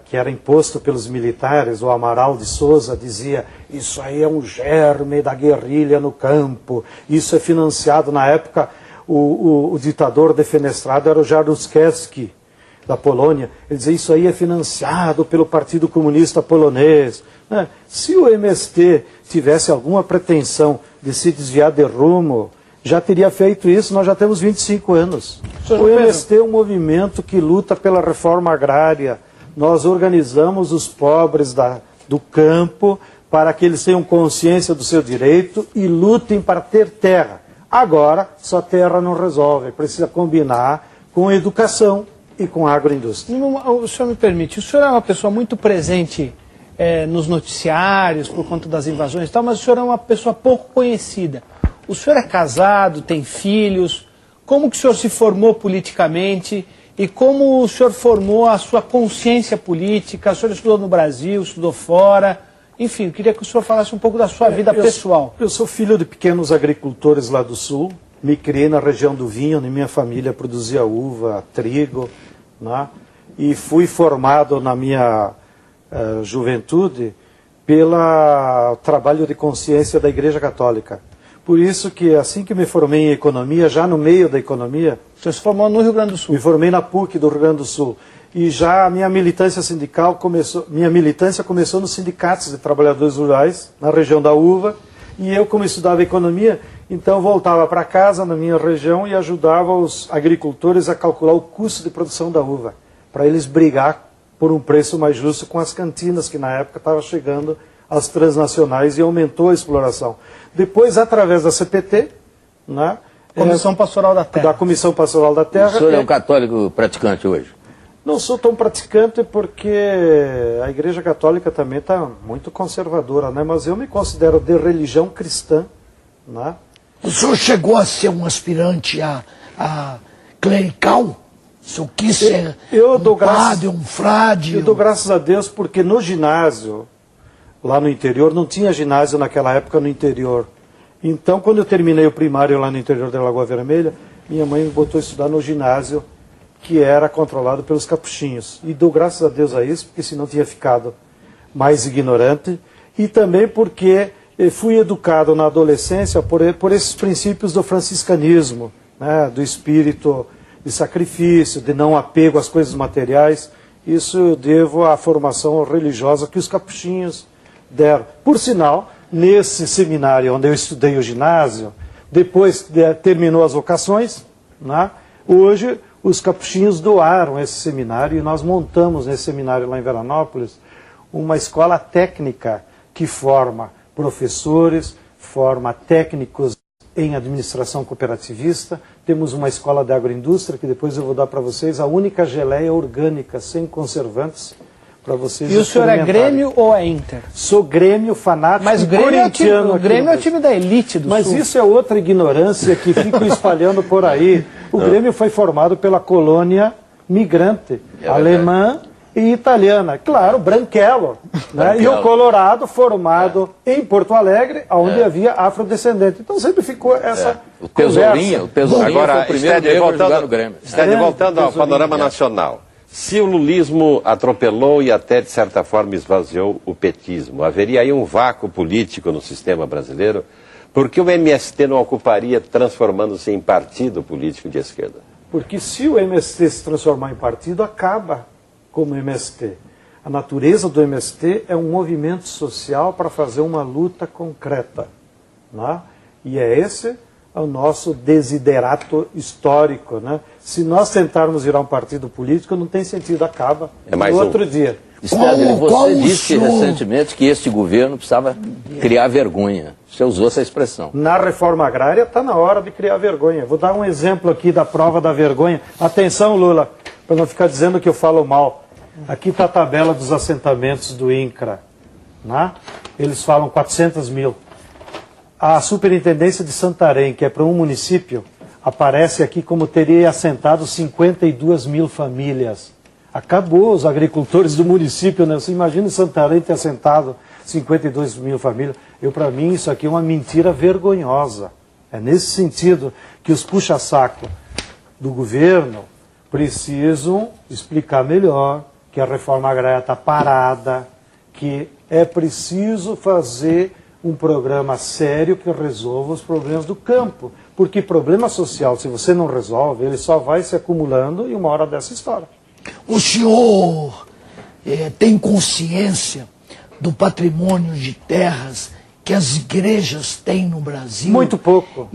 que era imposto pelos militares, o Amaral de Souza, dizia: isso aí é um germe da guerrilha no campo, isso é financiado. Na época, o ditador defenestrado era o Jaruzelski, da Polônia. Ele dizia: isso aí é financiado pelo Partido Comunista Polonês. Se o MST tivesse alguma pretensão de se desviar de rumo, já teria feito isso. Nós já temos 25 anos. O MST é um movimento que luta pela reforma agrária. Nós organizamos os pobres do campo para que eles tenham consciência do seu direito e lutem para ter terra. Agora, só terra não resolve. Precisa combinar com educação e com a agroindústria. O senhor me permite, o senhor é uma pessoa muito presente nos noticiários por conta das invasões e tal, mas o senhor é uma pessoa pouco conhecida. O senhor é casado, tem filhos, como que o senhor se formou politicamente e como o senhor formou a sua consciência política? O senhor estudou no Brasil, estudou fora, enfim, eu queria que o senhor falasse um pouco da sua vida pessoal. Eu sou filho de pequenos agricultores lá do sul, me criei na região do vinho, onde minha família produzia uva, trigo, né? E fui formado na minha juventude pelo trabalho de consciência da Igreja Católica. Por isso que assim que me formei em economia, já no meio da economia... O senhor se formou no Rio Grande do Sul? Me formei na PUC do Rio Grande do Sul. E já a minha militância sindical começou nos sindicatos de trabalhadores rurais, na região da uva. E eu, como estudava economia, então voltava para casa na minha região e ajudava os agricultores a calcular o custo de produção da uva, para eles brigar por um preço mais justo com as cantinas, que na época estavam chegando às transnacionais e aumentou a exploração. Depois, através da CPT, né, Comissão Pastoral da Terra. Da Comissão Pastoral da Terra. O senhor é um católico praticante hoje? Não sou tão praticante porque a Igreja Católica também está muito conservadora, né? Mas eu me considero de religião cristã. Né? O senhor chegou a ser um aspirante a clerical? O senhor quis ser um padre, um frade? Eu dou graças a Deus porque no ginásio, lá no interior, não tinha ginásio naquela época no interior. Então, quando eu terminei o primário lá no interior da Lagoa Vermelha, minha mãe me botou a estudar no ginásio que era controlado pelos capuchinhos. E dou graças a Deus a isso, porque senão tinha ficado mais ignorante. E também porque fui educado na adolescência por esses princípios do franciscanismo, né, do espírito de sacrifício, de não apego às coisas materiais. Isso eu devo à formação religiosa que os capuchinhos deram. Por sinal, nesse seminário onde eu estudei o ginásio, depois terminou as vocações, né, hoje os capuchinhos doaram esse seminário e nós montamos nesse seminário lá em Veranópolis uma escola técnica que forma professores, forma técnicos em administração cooperativista. Temos uma escola de agroindústria que depois eu vou dar para vocês, a única geleia orgânica sem conservantes para vocês. E o senhor é Grêmio ou é Inter? Sou Grêmio, fanático. Mas o Grêmio é o time da elite do Sul. Mas isso é outra ignorância que fico espalhando por aí. O Grêmio foi formado pela colônia migrante, alemã e italiana. Claro, branquelo. Né? E o Colorado formado em Porto Alegre, onde havia afrodescendente. Então sempre ficou essa o tesourinho Agora, foi o primeiro negro a jogar no Grêmio. Voltando ao panorama nacional. Se o lulismo atropelou e até, de certa forma, esvaziou o petismo, haveria aí um vácuo político no sistema brasileiro? Por que o MST não ocuparia transformando-se em partido político de esquerda? Porque se o MST se transformar em partido, acaba como MST. A natureza do MST é um movimento social para fazer uma luta concreta. Né? E é esse o nosso desiderato histórico. Né? Se nós tentarmos virar um partido político, não tem sentido, acaba. É mais no outro dia. Stedley, você disse recentemente que este governo precisava criar vergonha. Você usou essa expressão. Na reforma agrária está na hora de criar vergonha. Vou dar um exemplo aqui da prova da vergonha. Atenção, Lula, para não ficar dizendo que eu falo mal. Aqui está a tabela dos assentamentos do INCRA. Né? Eles falam 400 mil. A superintendência de Santarém, que é para um município, aparece aqui como teria assentado 52 mil famílias. Acabou os agricultores do município, né? Você imagina Santarém ter assentado 52 mil famílias. Para mim, isso aqui é uma mentira vergonhosa. É nesse sentido que os puxa-saco do governo precisam explicar melhor que a reforma agrária está parada, que é preciso fazer um programa sério que resolva os problemas do campo. Porque problema social, se você não resolve, ele só vai se acumulando e uma hora dessa estoura. O senhor tem consciência do patrimônio de terras que as igrejas têm no Brasil? Muito pouco.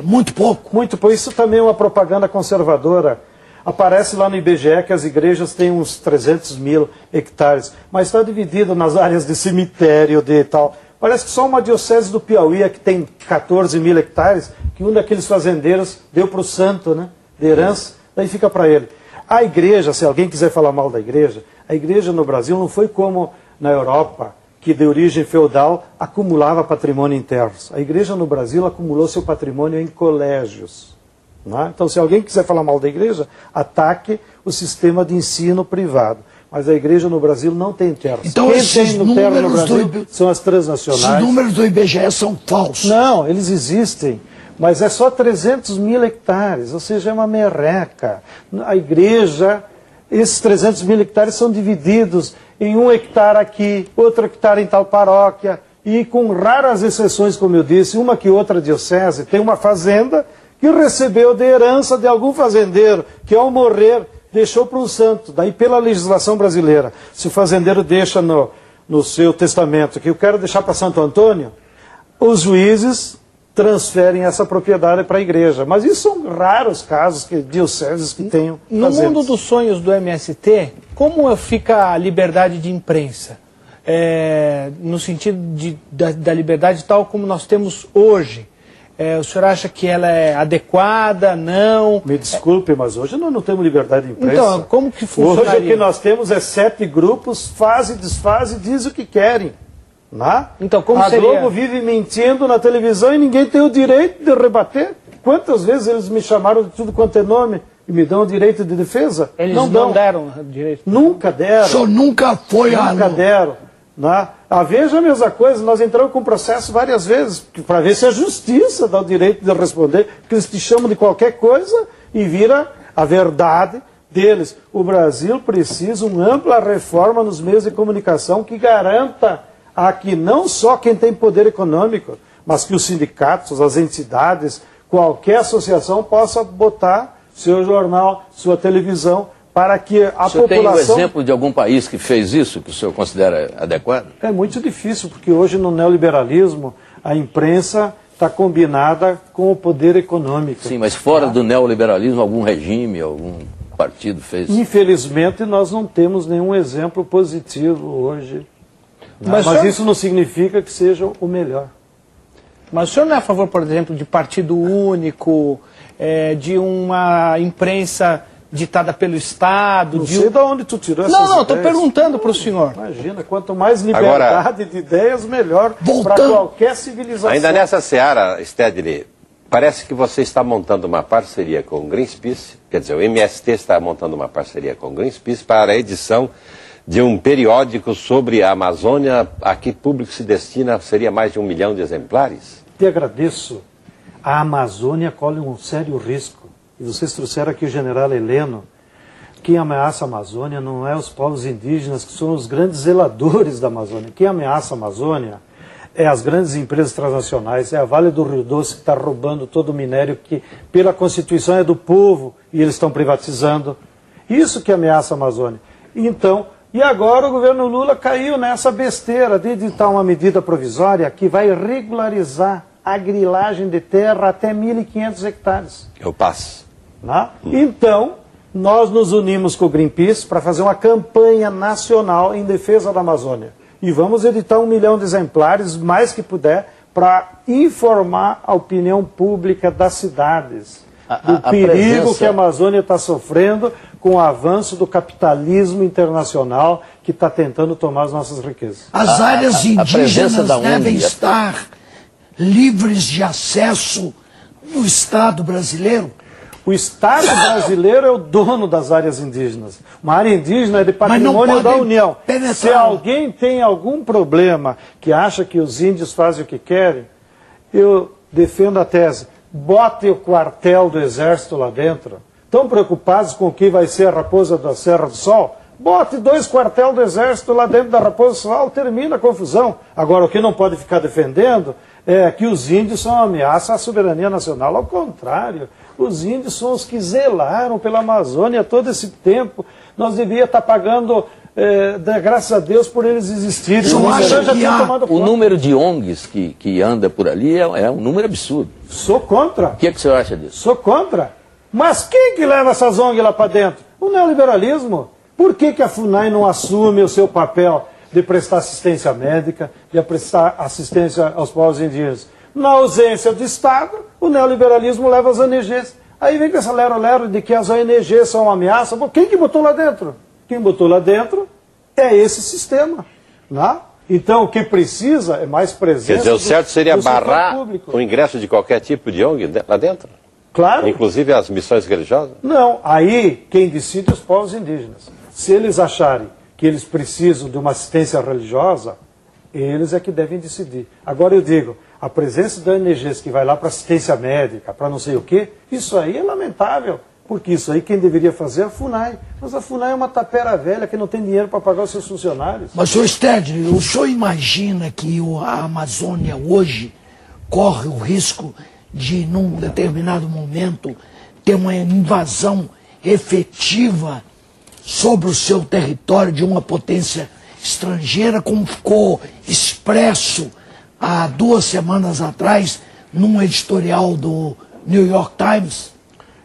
Muito pouco? Muito pouco. Isso também é uma propaganda conservadora. Aparece lá no IBGE que as igrejas têm uns 300 mil hectares, mas está dividido nas áreas de cemitério, de tal. Parece que só uma diocese do Piauí é que tem 14 mil hectares, que um daqueles fazendeiros deu para o santo, né, de herança, daí fica para ele. A igreja, se alguém quiser falar mal da igreja, a igreja no Brasil não foi como na Europa, que de origem feudal acumulava patrimônio em terras. A igreja no Brasil acumulou seu patrimônio em colégios. Né? Então, se alguém quiser falar mal da igreja, ataque o sistema de ensino privado. Mas a igreja no Brasil não tem terras. Então, quem tem terra no Brasil são as transnacionais. Os números do IBGE são falsos. Não, eles existem. Mas é só 300 mil hectares, ou seja, é uma merreca. A igreja, esses 300 mil hectares são divididos em 1 hectare aqui, outro hectare em tal paróquia, e com raras exceções, como eu disse, uma que outra diocese tem uma fazenda que recebeu de herança de algum fazendeiro, que ao morrer deixou para um santo. Daí, pela legislação brasileira, se o fazendeiro deixa no seu testamento que eu quero deixar para Santo Antônio, os juízes transferem essa propriedade para a igreja. Mas isso são raros casos, dioceses que tenham fazendas. No mundo dos sonhos do MST, como fica a liberdade de imprensa? No sentido da liberdade tal como nós temos hoje. O senhor acha que ela é adequada, não? Me desculpe, mas hoje nós não temos liberdade de imprensa. Então, como que funcionaria? Hoje o que nós temos é 7 grupos, faz e desfaz e diz o que querem. Né? Então, como a seria? Globo vive mentindo na televisão e ninguém tem o direito de rebater. Quantas vezes eles me chamaram de tudo quanto é nome e me dão o direito de defesa? Eles não deram direito. Nunca deram. O senhor nunca foi a... Nunca deram. Né? Veja a mesma coisa, nós entramos com processo várias vezes, para ver se a justiça dá o direito de responder, porque eles te chamam de qualquer coisa e vira a verdade deles. O Brasil precisa de uma ampla reforma nos meios de comunicação que garanta a que não só quem tem poder econômico, mas que os sindicatos, as entidades, qualquer associação possa botar seu jornal, sua televisão, para que a população... O senhor tem um exemplo de algum país que fez isso, que o senhor considera adequado? É muito difícil, porque hoje no neoliberalismo a imprensa está combinada com o poder econômico. Sim, mas fora do neoliberalismo, algum regime, algum partido fez? Infelizmente nós não temos nenhum exemplo positivo hoje. Mas isso não significa que seja o melhor. Mas o senhor não é a favor, por exemplo, de partido único, de uma imprensa ditada pelo Estado? Não sei de onde tu tirou essas ideias. Não, estou perguntando para o senhor. Imagina, quanto mais liberdade de ideias, melhor para qualquer civilização. Ainda nessa seara, Stedley, parece que você está montando uma parceria com o Greenpeace, quer dizer, o MST está montando uma parceria com o Greenpeace para a edição de um periódico sobre a Amazônia. A que público se destina? Seria mais de 1 milhão de exemplares? Te agradeço. A Amazônia corre um sério risco. E vocês trouxeram aqui o general Heleno. Quem ameaça a Amazônia não é os povos indígenas, que são os grandes zeladores da Amazônia. Quem ameaça a Amazônia é as grandes empresas transnacionais, é a Vale do Rio Doce que está roubando todo o minério que, pela Constituição, é do povo e eles estão privatizando. Isso que ameaça a Amazônia. Então, e agora o governo Lula caiu nessa besteira de editar uma medida provisória que vai regularizar a grilagem de terra até 1.500 hectares. Eu passo. Né? Então, nós nos unimos com o Greenpeace para fazer uma campanha nacional em defesa da Amazônia. E vamos editar 1 milhão de exemplares, mais que puder, para informar a opinião pública das cidades do perigo que a Amazônia está sofrendo com o avanço do capitalismo internacional que está tentando tomar as nossas riquezas. As áreas indígenas devem estar livres de acesso no Estado brasileiro? O Estado brasileiro é o dono das áreas indígenas. Uma área indígena é de patrimônio da União. Se alguém tem algum problema que acha que os índios fazem o que querem, eu defendo a tese. Bote o quartel do Exército lá dentro. Estão preocupados com o que vai ser a Raposa da Serra do Sol? Bote 2 quartéis do Exército lá dentro da Raposa do Sol, termina a confusão. Agora, o que não pode ficar defendendo é que os índios são uma ameaça à soberania nacional. Ao contrário, os índios são os que zelaram pela Amazônia todo esse tempo. Nós devíamos estar pagando, graças a Deus, por eles existirem. O número de ONGs que anda por ali é um número absurdo. Sou contra. O que o senhor acha disso? Sou contra. Mas quem que leva essas ONGs lá para dentro? O neoliberalismo. Por que a FUNAI não assume o seu papel de prestar assistência médica, de prestar assistência aos povos indígenas? Na ausência do Estado, o neoliberalismo leva as ONGs. Aí vem com essa lero-lero de que as ONGs são uma ameaça. Quem que botou lá dentro? Quem botou lá dentro é esse sistema. Não? Então, o que precisa é mais presença. Quer dizer, o certo seria barrar o ingresso de qualquer tipo de ONG lá dentro? Claro. Inclusive as missões religiosas? Não, aí quem decide é os povos indígenas. Se eles acharem que eles precisam de uma assistência religiosa, eles é que devem decidir. Agora eu digo, a presença de ONGs que vai lá para assistência médica, para não sei o quê, isso aí é lamentável. Porque isso aí quem deveria fazer é a FUNAI. Mas a FUNAI é uma tapera velha que não tem dinheiro para pagar os seus funcionários. Mas, senhor Stedley, o senhor imagina que a Amazônia hoje corre o risco de, num determinado momento, ter uma invasão efetiva sobre o seu território de uma potência estrangeira, como ficou expresso há 2 semanas atrás num editorial do New York Times?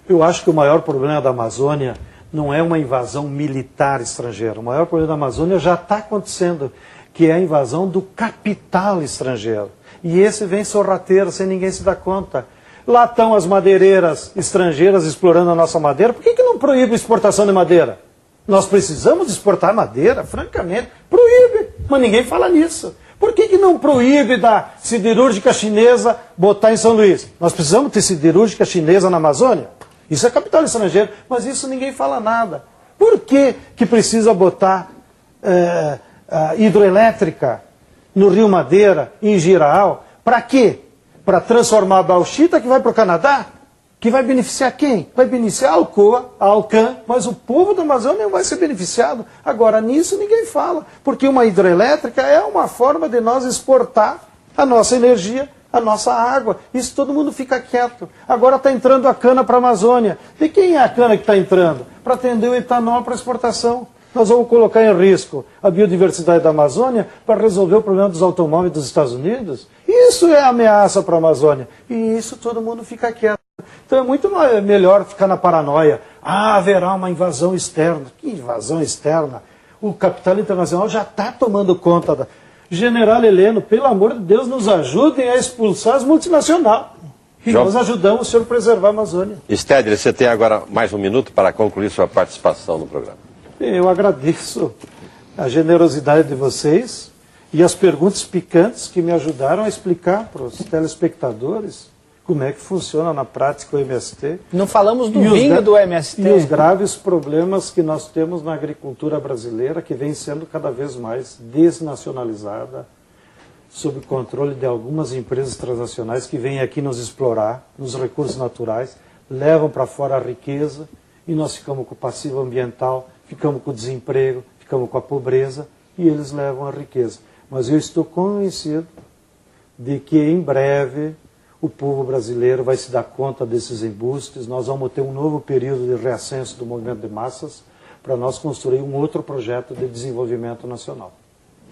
Eu acho que o maior problema da Amazônia não é uma invasão militar estrangeira. O maior problema da Amazônia já está acontecendo, que é a invasão do capital estrangeiro. E esse vem sorrateiro, sem ninguém se dar conta. Lá estão as madeireiras estrangeiras explorando a nossa madeira. Por que não proíbe a exportação de madeira? Nós precisamos exportar madeira, francamente. Proíbe, mas ninguém fala nisso. Por que não proíbe da siderúrgica chinesa botar em São Luís? Nós precisamos ter siderúrgica chinesa na Amazônia? Isso é capital estrangeiro, mas isso ninguém fala nada. Por que precisa botar hidroelétrica no Rio Madeira, em Giraal? Para quê? Para transformar a bauxita que vai para o Canadá? Que vai beneficiar quem? Vai beneficiar a Alcoa, a Alcan, mas o povo da Amazônia não vai ser beneficiado. Agora, nisso ninguém fala, porque uma hidrelétrica é uma forma de nós exportar a nossa energia, a nossa água. Isso todo mundo fica quieto. Agora está entrando a cana para a Amazônia. E quem é a cana que está entrando? Para atender o etanol para exportação. Nós vamos colocar em risco a biodiversidade da Amazônia para resolver o problema dos automóveis dos Estados Unidos? Isso é ameaça para a Amazônia. E isso todo mundo fica quieto. Então é muito melhor ficar na paranoia. Haverá uma invasão externa. Que invasão externa? O capital internacional já está tomando conta da... General Heleno, pelo amor de Deus, nos ajudem a expulsar as multinacionais. E nós ajudamos o senhor a preservar a Amazônia. Stedley, você tem agora mais 1 minuto para concluir sua participação no programa. Eu agradeço a generosidade de vocês e as perguntas picantes que me ajudaram a explicar para os telespectadores como é que funciona na prática o MST. Não falamos do vinho do MST. E os graves problemas que nós temos na agricultura brasileira, que vem sendo cada vez mais desnacionalizada, sob controle de algumas empresas transnacionais que vêm aqui nos explorar, nos recursos naturais, levam para fora a riqueza e nós ficamos com o passivo ambiental, ficamos com o desemprego, ficamos com a pobreza e eles levam a riqueza. Mas eu estou convencido de que em breve o povo brasileiro vai se dar conta desses embustes, nós vamos ter um novo período de reascenso do movimento de massas para nós construir um outro projeto de desenvolvimento nacional.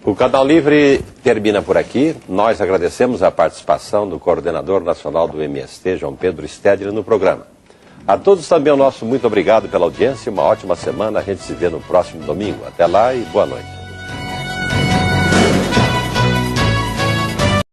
O Canal Livre termina por aqui. Nós agradecemos a participação do coordenador nacional do MST, João Pedro Stedley, no programa. A todos também o nosso muito obrigado pela audiência e uma ótima semana. A gente se vê no próximo domingo. Até lá e boa noite.